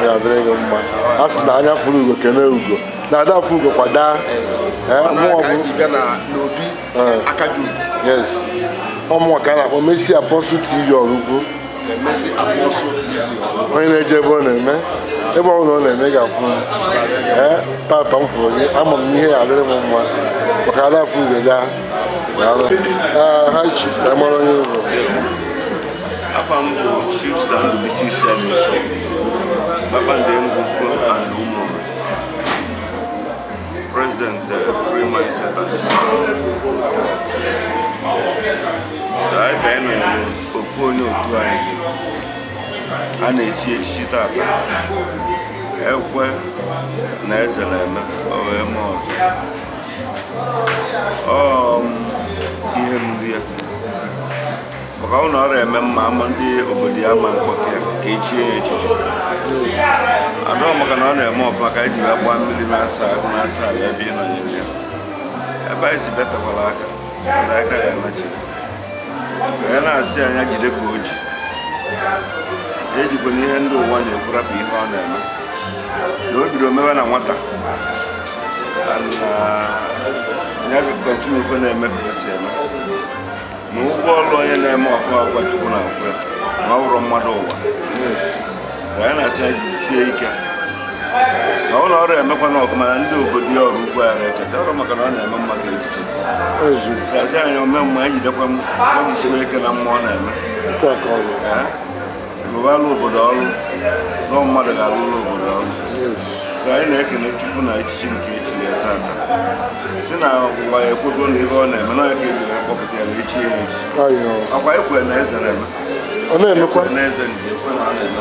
ọ ya dịrị gị mma. A sị na anya furu ugo kene ugo na-ada afọ ugo kwada Akajiugo. Yes, ọmụnwa ka a na-akpọ Messi Apostle TV Oraukwu. Onye na-eje ebe ọ na-eme, ebe ọ bụla ọ na-eme ga-afụ tata m fụrụ gị, ama m ihe ya adịrị m mma maka ada afọ ugo daa. High Chief ka mara onye Igbo. Afọ m bụ Chief Sandubisi Semiso, Babande Ngwukwu and Umudim, President Free Mind Center. So I been ofu onye otu anyị a na-echi echichi tata. Ekwe na eze na-eme o wee mee ọzọ. Ihe mgbu ya maka ọ na ọrịa eme mma ama ndị obodo ya ma mkpọta ya ka echie ya echichi. Anọ maka na ọ na-eme ọfụma ka eji agba mmiri na-asa ahụ na-asa ahụ ebe ị nọnyere ya. Ebe anyị si betakwala aka na aka ga-emechi ya na-asị anya jide ka o ji ejikwa n'ihe ndị ụwa na-ekwurapụ ihe ọ na-eme na o biri omewe na nwata ya bụ kọntinukwe na-eme ka o si eme na ụgwọ ọrụ onye na-eme ọfụma ọgwa Chukwu na-akwụ ya ma ọ bụrụ mmadụ ụwa ka anyị na-asị ya jisie ike ma ọ na ọrụ emekwa na ọkụ mana ndị obodo ya Oraukwu ya echeta ọrụ maka na ọ na-eme mma ka eji cheta gasị anyị ome mma ejidekwa m ejisiwe ike na mmụọ na-eme rụwa alụ obodo ọrụ nọ mmadụ ga-alụ ụlọ obodo ọrụ ka anyị na-ekene Chukwu na echichi nke echiri ya tata si na ụwa ya ekwego na ihe ọ na-eme na onye ka ejiri akpọpụta ya echi ya echi akwa ekwe na eze na-eme ọ na-emekwa na eze ndị ekwe na ọ na-eme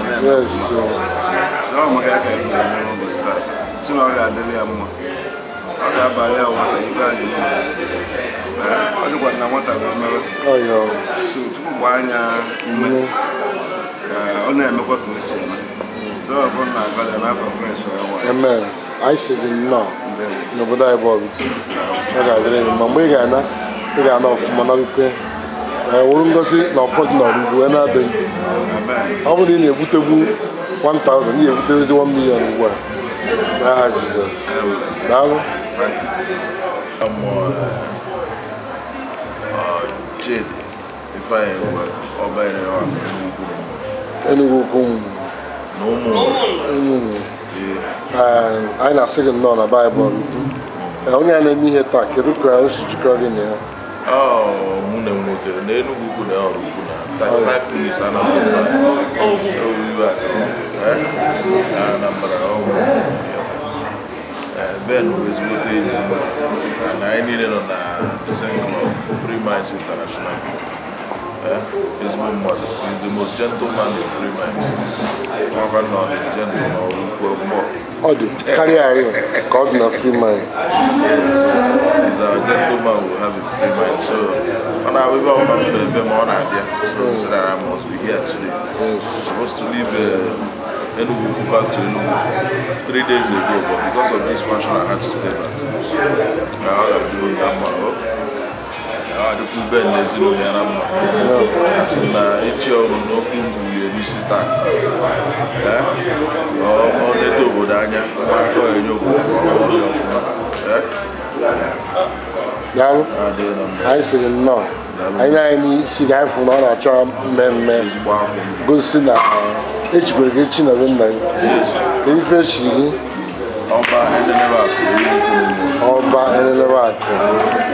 ọ maka ya ka anyị ga-eme n'ụbọchị tata si na ọ ga-adịrị ya mma ọ ga-abalị ya nwata ibe anyị mma ọ dịkwa na nwata ga-emewe tupu gbaa anya ume ọ na-emekwa ka o si eme Amen. Anyị si gị nnọọ n'obodo anyị bụ Oraukwu. Ọ ga-adịrị gị mma mgbe ị ga-ana ọfụma n'Oraukwu wụrụ ngosi na ụfọdụ n'Ораukwu wee na-adịghị. Ọ bụrụ na ị na-egbutegbu 1,000, ị ga-egbuterezi 1 million ugbu a n'aha Jizọs. Daalụ. Chief Ifeanyi ọba Enugu Ukwu anyị na-asị gị nnọọ na Baịbụl Oraukwu onye a na-eme ihe taa kedu ka o si jikọ gị na ya? Mụ na nwoke na Enugu ugwu na ọrụ ugwu na 35 minutes Anambra Ben bụ ezigbote enyi na anyị niile nọ na the same club Free Minds International. Ezigbo mmadụ is the most gentleman in Free Minds. Ọka nọ dị gentle na ọrụ ukwu ọgbọ. Ọ dị karịa anyị ka ọ dị na Free Mind. He's a gentleman we have in Free Mind. So ọ na-abịa ọma m na-ebe ma ọ na-abịa. So he said I must be here today. I'm supposed to leave Enugu back to Enugu 3 days ago, but because of this function I had to stay back. Now I'm doing that model. The people in the zero year, as in each year, no people will use it. On the top of that, I said, no. I know see that from all our charm men go see that each will get in a window. Can you fish you? Oba and never.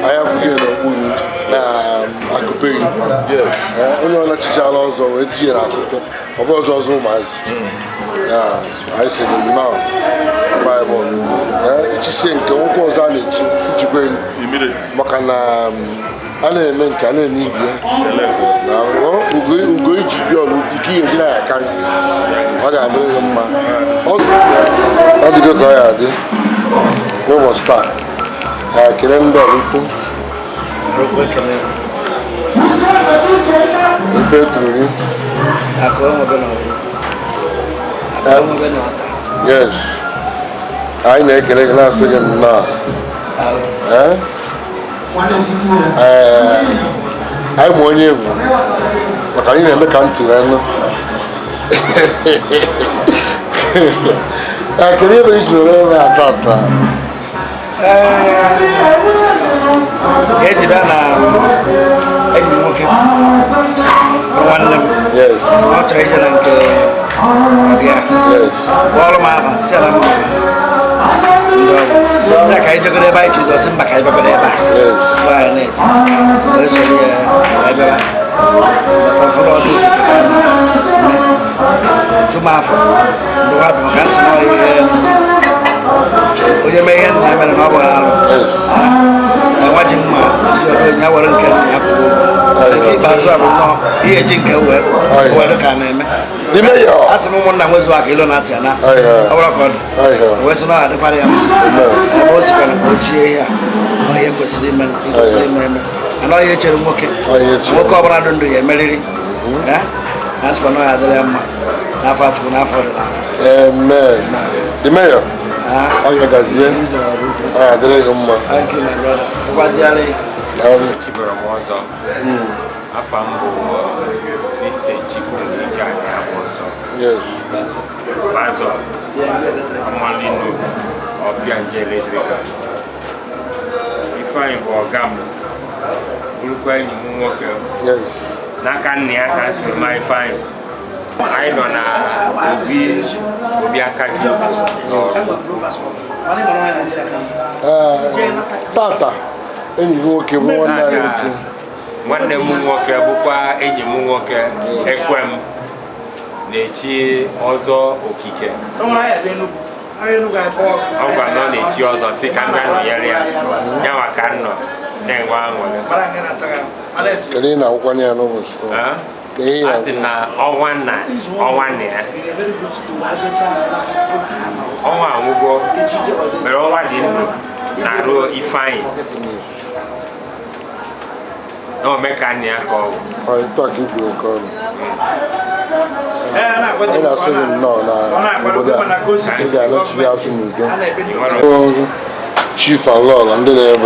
I have forgiven Akupegi. Yes. Only on the channel also, it's here. I was also much. Yeah, I said, no. Bible. It's saying, don't cause on it. Situation immediately. Makana, I didn't make any need. Now, we go to your key and I can't. What I do, how did you go? No more start. I can end up. Yes. I make a last second now. I'm one year. But I never come to them. I can even reach the level I thought. Yes. Yes. All my I took a bite to the Simba. Yes. The mayor. Oh, yeah, that's it. Ah, there you go. Thank you, my brother. What's your name? Ozor. Yes. Ozor. Amalino. Obiangele. Ifeanyi Bogam. Yes. Nakania has my fine. I don't know. Obi Akajiugo. Tata. Any work one night. One day, Mungoke, Bukwa, any Mungoke, Ekwe, Nechi, Odu Okike. I'm going to yours on Sikanga area. Yawakano, then one. Karina, one year almost. As in one night, or 1 year. Oh, I will go. But all I didn't know, Ifeanyi. No, mechanic call. I talk you will call. And I said, no, no, Chief and Lord, and then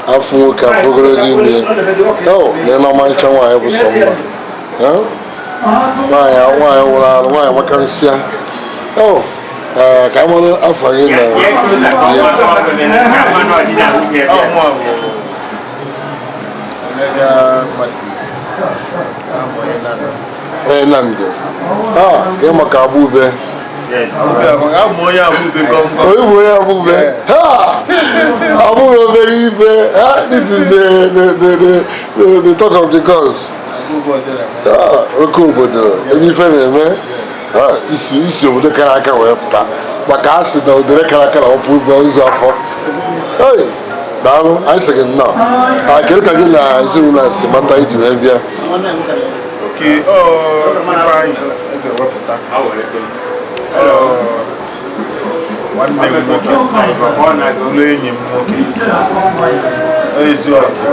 I feel can forget me. No, then I might tell why I was somewhere. Why, what can I say? Oh, come on, I find Nande. Ah, Emma Kabube. This is the talk of the cause. Isi obodo kara aka wee pụta maka asị na odere kara aka na ọpụ ụgbọ ụzọ afọ. Daalụ, anyị sị gị nnọọ. Kedu ka gị na ezinụlọ si mata iji wee bịa? Ifeanyi Ezeweputa. Nwanne m nwoke ụlọ enyi m nwoke eziokwu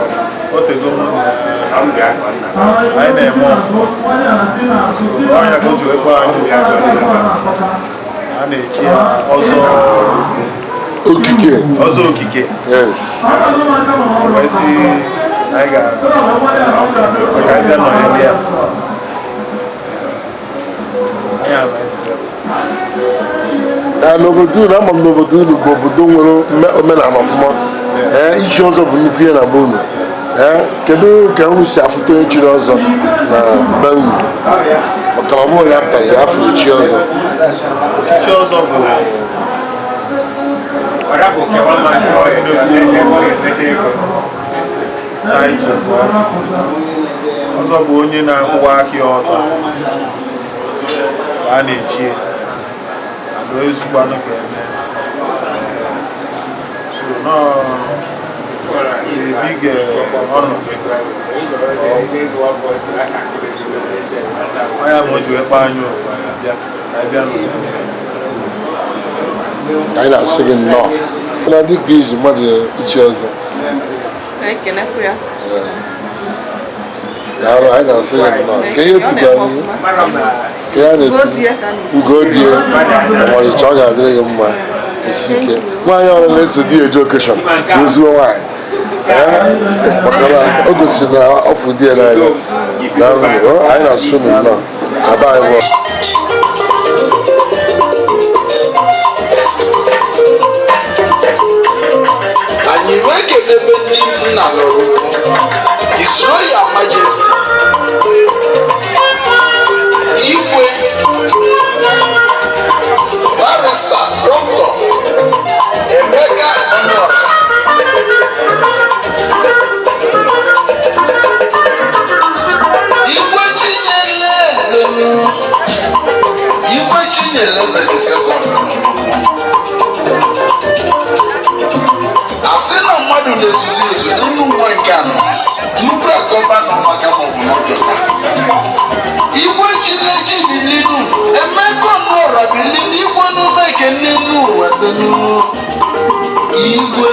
o tego m anyị na-eme ọnya ka o ji wekwa anyị a na-echi ya Ozor Okike wee sị anyị ga-abịa nọnyere ya n'obodo unu ama m n'obodo unu bụ obodo nwere omenala ọfụma ichi ọzọ bụ nnukwu ihe na be unu kedu ka unu si afụta onye chiri ọzọ na be unu maka ọ bụrụ ya pụtara ya afọ echi ọzọ bụ ọzọ bụ onye na-akwụwa aka ya ọtọ a na-echi ezigbo anụ ka eme big ọnụ onye ma o ji wee kpaa anyị anyị na-asị gị nnọọ na dịka izu mmadụ ichi ọzọ Yaro, I don't see it now. Can you take it? Can you go there? Or you talk about it? Why are you to do education? Who's why? August now off with the I don't assume now. And you work at the building now. His Royal Majesty Ekwe Barrister Dr. Emeka Onor Ekwe Chinyeleze the second Asena mmadụ na-esusi esu n'ime nwa nke anọ tupu akọba na maka maọbụ n'ọjọọ Igwe Chinechi dị n'inu Emeka Onor dị n'inu Igwe n'ụlọ eke n'inu ụwa dị n'inu Igwe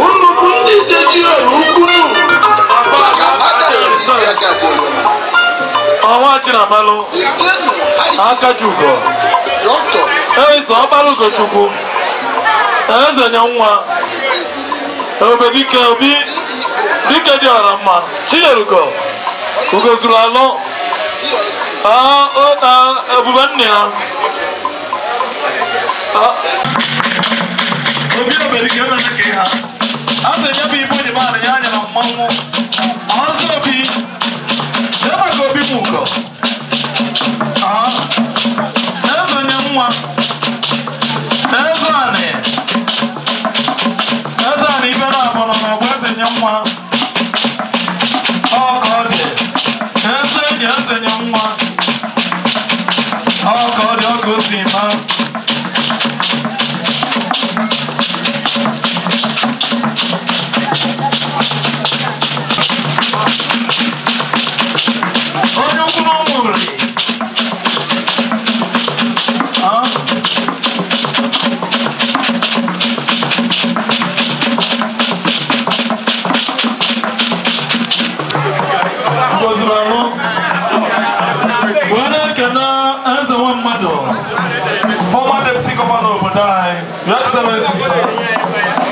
unu bụ ndị dị ọrụ ukwunu maka adaghị isi aka bụ ọnwa Chinamalụ Akajiugo eso ọkpara Ugochukwu eze nye nwa ebe dike obi dike dị ọra mma Chinerugo ugozuru alụ ebube nne ya obi oberike ebe na ke ha asị nye bụ ibu nyebe arị ya anya na mmanwụ ọzọ obi ebe ka obi bụ ugo eze nye nwa eze anị ibe na-abụrụ na ọbụ eze nye nwa ọ ka ọ dị eze enyi eze nye nwa ọ ka ọ dị ọ ka o si ma onye ukwu na ọmụrụ former deputy governor of Umudai, Your Excellency.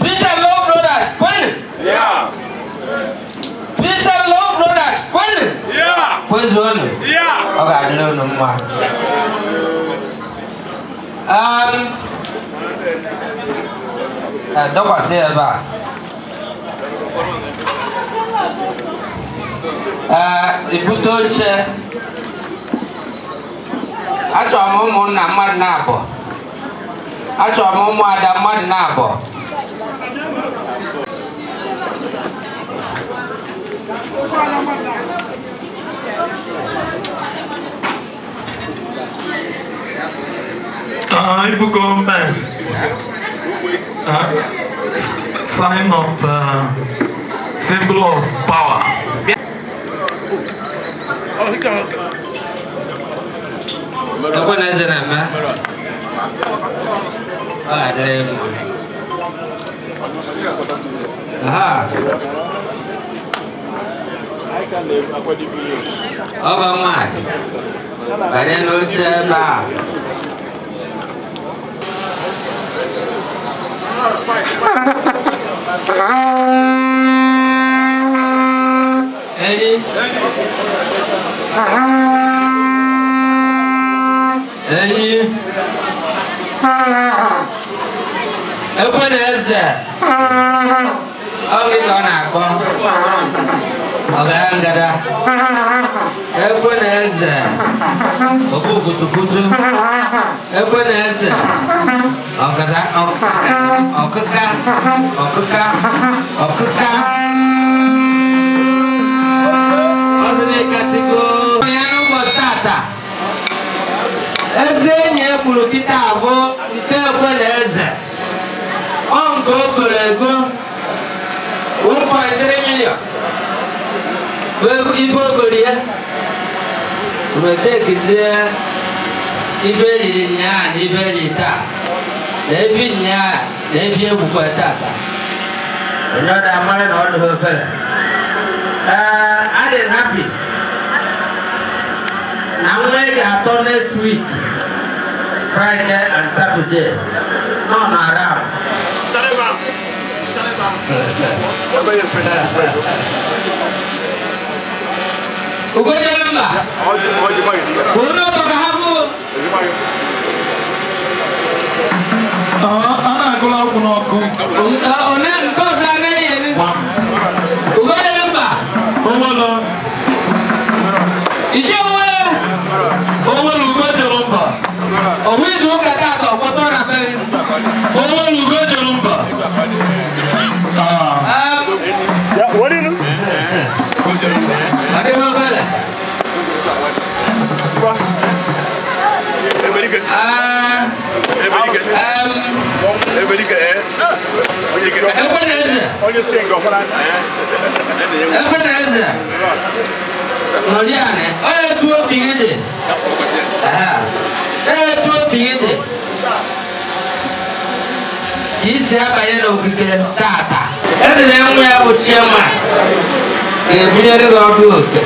Peace and love, brothers. When? Yeah. Peace and love, brothers. When? Yeah. Where's one? Yeah. Okay, I don't know more. Don't want to say about. Ibutoche. Achọrọ m ụmụnna mmadụ na-abụ. Achọrọ m ụmụada mmadụ na-abụ. If we go mass, sign of symbol of power. Oh, he got it. Apa nasi nama? Ada yang. Oh, bang, banyak lucu bang. Ini. Ekwe na-eze ọ gị ka ọ na-akpọ ọgarangada ekwe na-eze okpu kutukutu ekwe na-eze ọkụka ọ sị na ịkasịgo ya n'ụbọchị tata eze enyi e kwuru kịta abụ nke ekwe na eze ọ nke o goro ego 1.3 million ife ogori ya wechekizie ife eriri nnyaa na ife eriri taa na efi nnyaa na efi egbukwa tata onye ọ da-amara na ọ dịghị ofere adị happy na nwa ị ga-atọ next week Friday and Saturday no na around Ugoje mba Uno toka hapo Ana agụla ọkụ n'ọkụ. One nke ọzọ anaghị eme Ugoje mba Owolo. Iche Owolo ugoje mba. Owu izu ụka taata ọkpọtọ na beri Owolo ugoje mba. What do you do? Very good. Very good. On your single. Isi abanye n'okike tata edere nwa ya bụ chiema ga-ebunyere gị ọdụ oke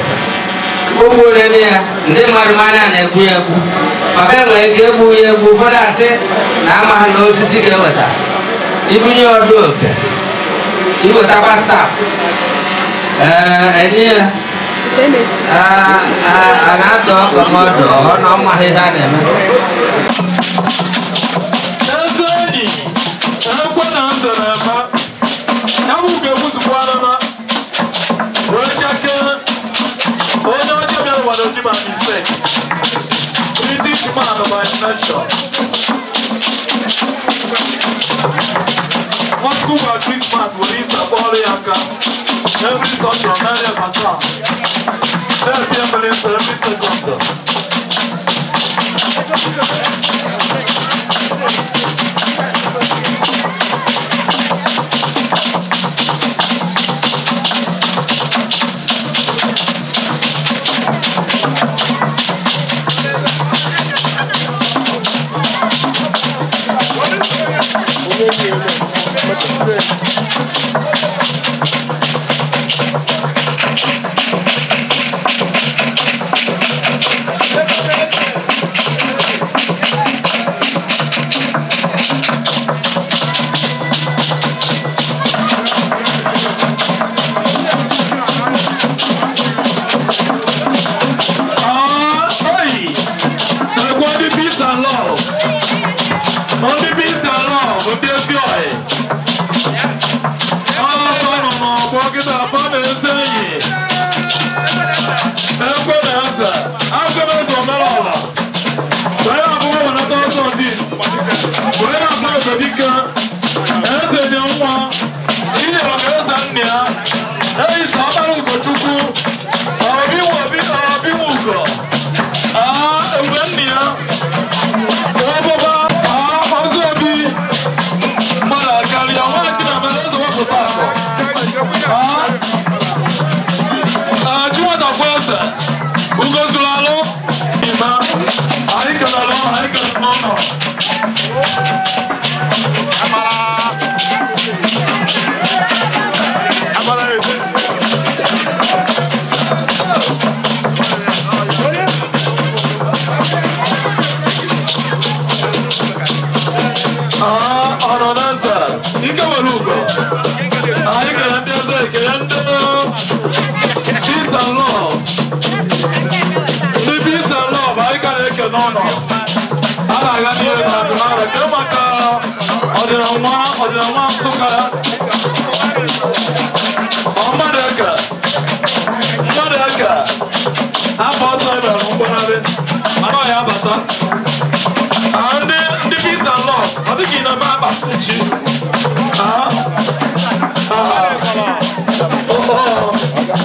ụgbọ olele ya ndị mmadụ mara na-egbu ya egbu maka enwere ike egbu ya egbu ụfọdụ asị na amaghị na osisi ga-eweta ibunye ọdụ oke iwetakwa staf enye ya na-adọ ọgọ m ọdụ ọ na ọma ihe a na-eme. Eze enyi, ekwe na nze na-eme, ya bụ ga-egbuzukwa na wee chakee onye ọjọọ bịara ụwa n'oji ma mistake. British man by nature. What good about Christmas with Easter, Bali Yanka? Every Sunday on Nadia Bazaar. Every ambulance, every second.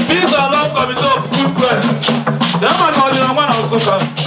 Peace and love committee of good friends. Them are not the one of Suka.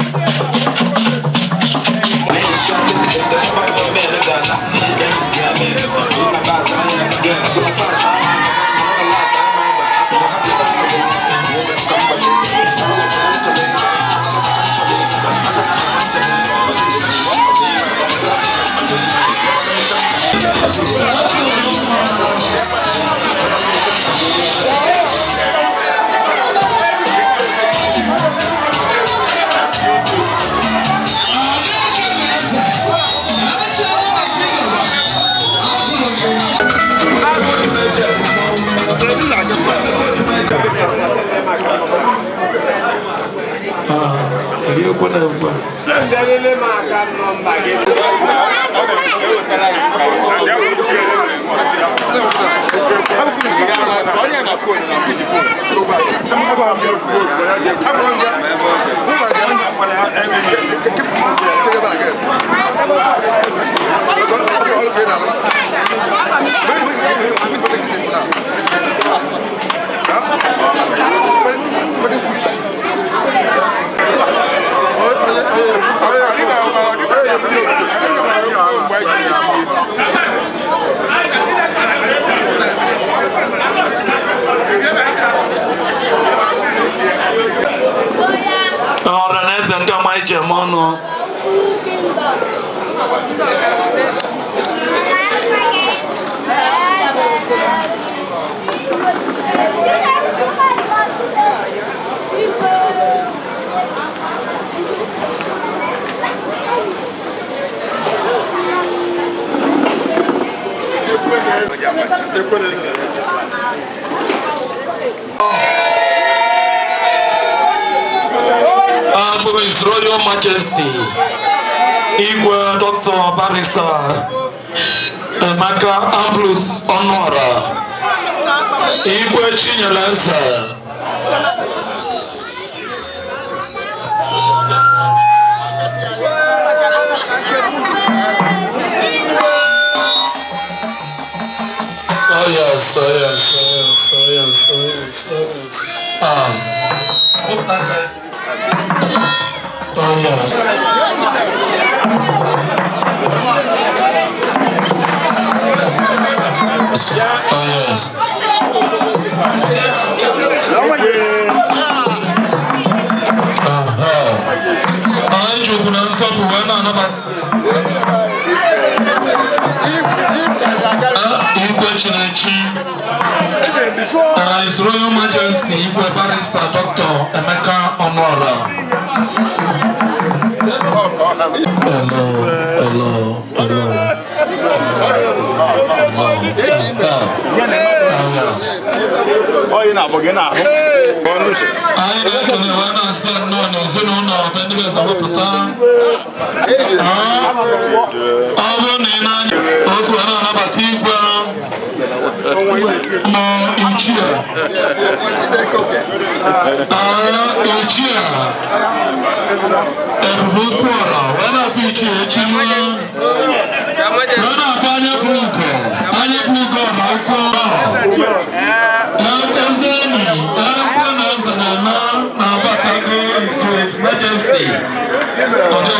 for His Royal Majesty, Igwe Dr. Barrister Emeka Ambrose Onora, Igwe Chinyelense. Oh yes, oh yes, oh yes, oh yes, oh yes, oh yes. Oh yes. Oh yes. I just want to stop when I'm His Royal Majesty Igwe Barrister Dr. Emeka Onora. Hello. Oh, you're not going to I don't know when I said no, no, but Ezeweputa. Also, another Tigwa. His Majesty, Odu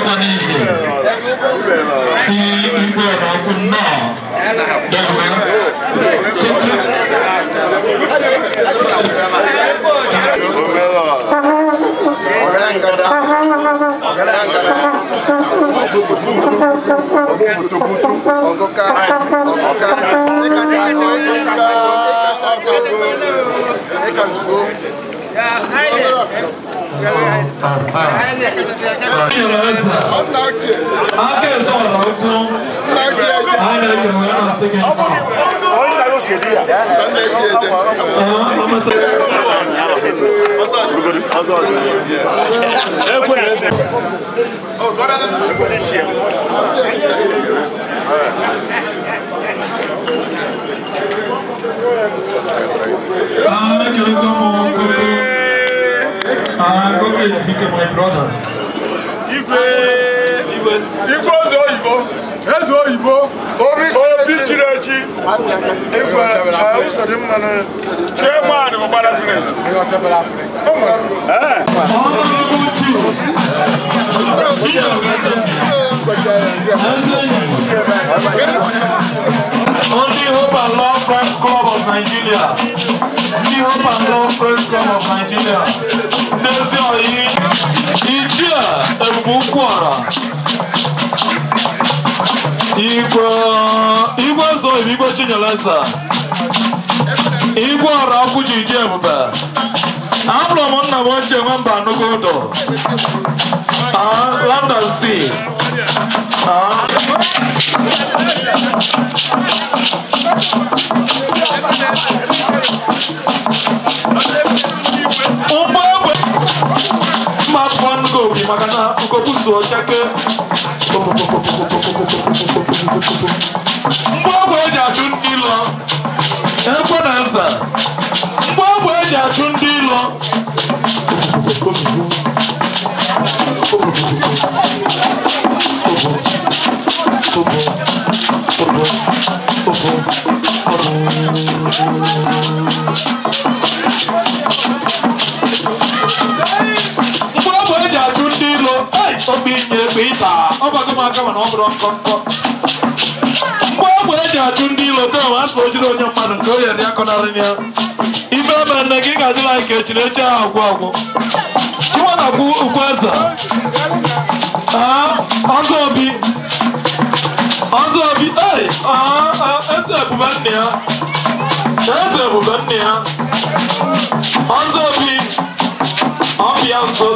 Okike became my brother. Only Hope and Love Friends Club of Nigeria. The Hope and Love Friends Club of Nigeria. Igwe Ozor Igwe Chinyelense Igwe Oraukwu ji Ezeweputa abụrụ m nna m ochie nwamba Anugodo London Sea maka na ukobusu ocheke mgbọgwụ eji achụ ndị ilo ekwe na nsa mgbọgwụ eji achụ ndị ilo obi nyekpe ịta ọgbago m aka mana ọ bụrụ nkọnkọ mgbe ọgwụ eji achụ ndị ilo ka ma asụ ojiri onye mmadụ nke o yere ya kọnarị ya ibe ebe nne gị ga-adịla anyị ka echiri eche ahụ agwụ agwụ chịwa na kwu ugwu eze ọzọ obi eze ebube nne ya ọzọ obi ọbịa nso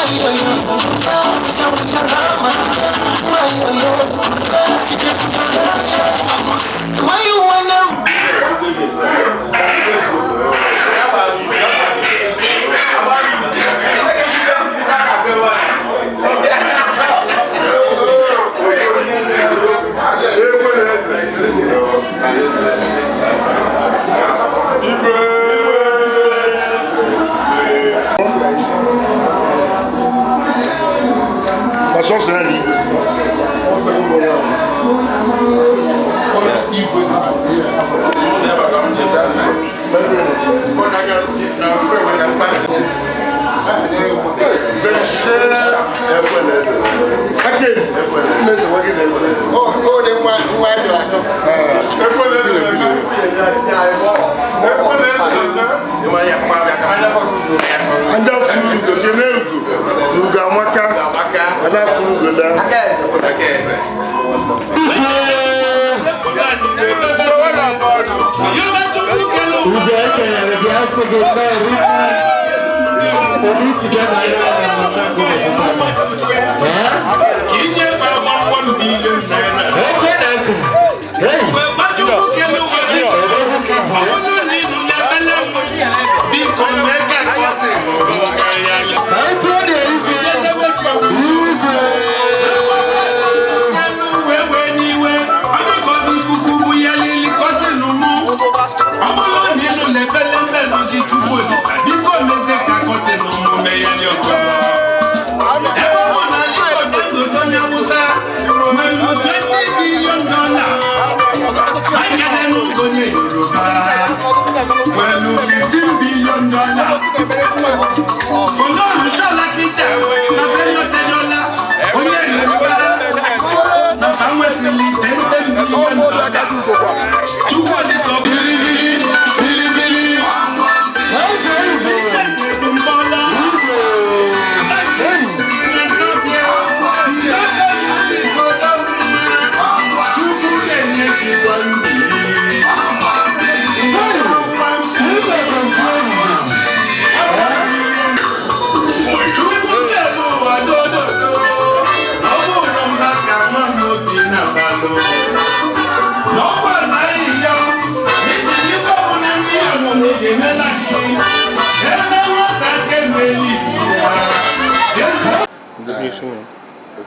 I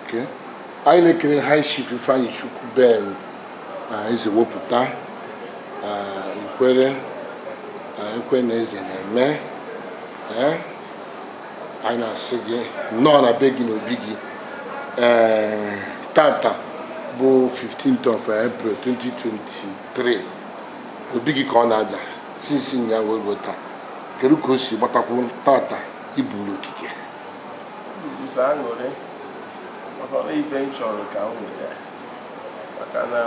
Okay. I like high chief Ifeanyi Ben Ezeweputa Ekwe na eze na-eme anyị na-asị gị nọ na be gị na obi gị tata bụ 15th of April 2023 obi gị ka ọ na-ada sinsi ya wee taa kedu ka o si gbatakwu tata iburu okike maka ọrụ ibe m chọrọ ka m weta maka na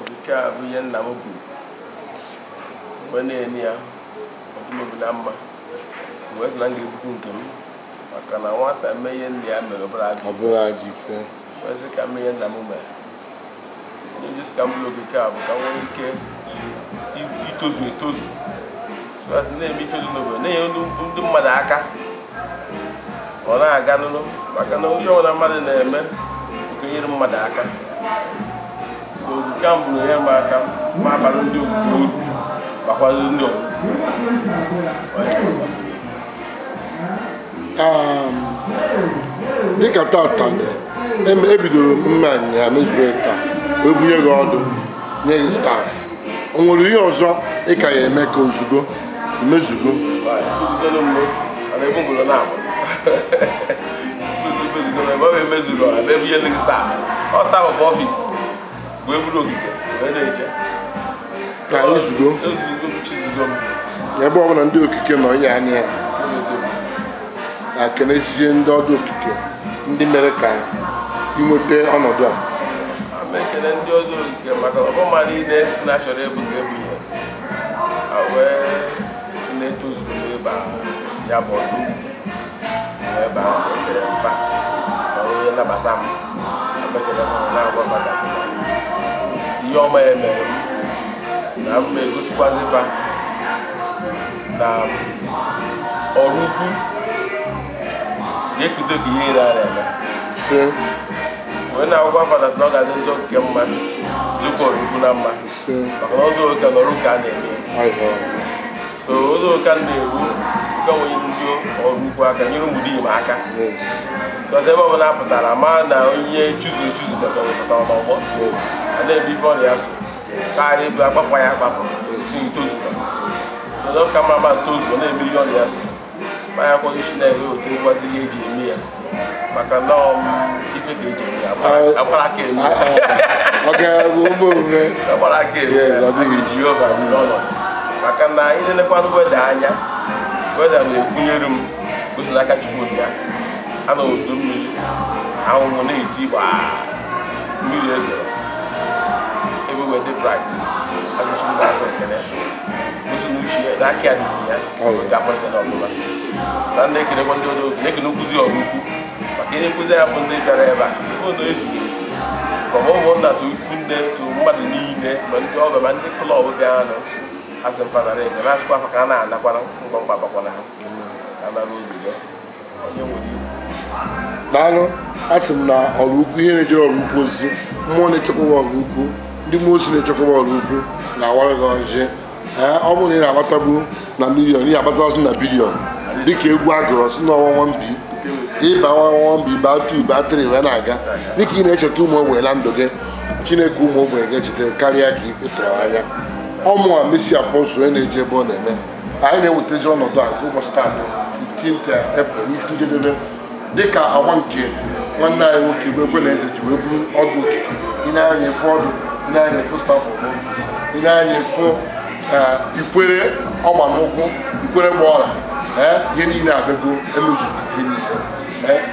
okike a bụ ihe nna m bụ mgbe na-enye ya ọdụmobi na mma wee sị na m ga-ebukwu nke m maka na nwata eme ihe nna ya mere ọbụla ajọ ife wee sị ka mme ihe nna m mere onye jisi ka m bụrụ okike a bụ ka m nwere ike itozu etozu na-eme ife dị n'obodo na-enye ndị mmadụ aka ọ na-aga n'ụlọ maka na onye ọbụla mmadụ na-eme nke nyere mmadụ aka so okike m bụrụ ya ma aka ma abalị ndị obodo uru gbakwado ndị ọbụla dịka tata ebidoro mmanya ya mezuru taa wee bunye gị ọdụ nye gị staf o nwere ihe ọzọ ị ka ya eme ka ozugbo mezugo staff of office wee bụrụ ogige wee na-eje ka ezugo ebe ọbụla ndị okike nọ ihe anya ya na kenezie ndị ọdụ okike ndị mere ka inweta ọnọdụ a ekele ndị ọdụ okike maka ọbụma niile si na achọrọ ebu ka ebu ihe wee si na-etozuru ebe ya bụ ọdụ ebe ahụ ekele mfa ka onye nabata m ekele na-agwa bakatị ihe ọma ya mere m na m egosikwazi mfa na ọrụ ukwu ga-ekute ka ihe ire a na-eme wee na-agwagwa fada na ọ ga-adị ndị nke mma dịka ọrụkwu na mma maka na Odu Okike na ọrụ ka a na-eme so Odu Okike na-egbu nke nwere ndị ọrụkwu aka nyere Umudim aka so ebe ọ bụla pụtara ma na onye chuzu pụtara n'ọgbọ a na-eme ife ọrịa so karịa ebe agbakwa ya agbapụ si ntozu so ka mma ma ntozu ọ na-eme ihe ọrịa so ma ya kwado isi na-ehe ote ngwazi ihe eji eme ya maka na ife ka eji eme ya agbara aka eme agbara aka eme Jehova dị n'ọnọdụ maka na ihe na-elekwanụ weda anya weda na-ekwunyere m gosiri aka Chukwu dị ya a na odo mmiri anwụnwụ na-eti mmiri ezoro ebe wede bright Chukwu na-akụ ekele gosi n'uche n'aka ya dị ya ga-akwasị n'ọfụma sa ndị ekelekwa ndị Odu Okike na-ekele nkuzi ọrụ ukwu maka ihe nkuzi ya bụ ndị bịara ebe a ife na ezughị ezu from ụmụnna to ikwu nne to mmadụ niile ma ndị ọbịa ma ndị klọb bịa nụ asị mpanara ege na-asịkwa afọ ka a na-anakwana ngwa mkpa agbakwana ha ka nara obido onye nwere iwu daalụ asị m na ọrụ ukwu ihe na-ejere ọrụ ukwu ozi mmụọ na-echekwaba ọrụ ukwu ndị mmụọ ozi na-echekwaba ọrụ ukwu na-awara gị ọjị ọ bụrụ na ị na-agbatabu na milion ị na-agbatazi na bilion dịka egwu agụrụ si n'ọnwa mbi ka ịba ọnwa mbi baa 2 baa 3 wee na-aga dịka ị na-echeta ụmụ ogbenye na ndụ gị Chineke ụmụ ogbenye ga-echeta karịa ka ị tụrụ anya ọmụa Messi apọstụl onye na-eji ebe ọ na-eme anyị na-ewetazi ọnọdụ a nke ụbọchị taata 15th April n'isi njedebe dịka agba nke nwanne anyị nwoke bụ Ekwe na eze ji wee bụrụ Odu Okike ị na-anya efe ọdụ ị na-anya efe staff of office ị na-anya efe ikwere ọgba n'ụkwụ ikwere gba ọra ihe niile abịago emezu ihe niile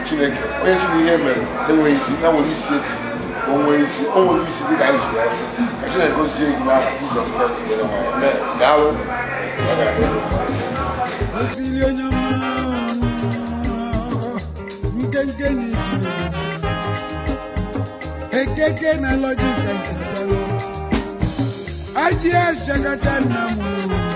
Chineke onye si na ihe mere enweghị isi na nwere isi eti o nwere isi dị ka anyị zuru afọ ka Chineke gozie gị n'aha Jizọs Kraịst daalụ Ekeke na lọjị ka isi aji ashagata na mụ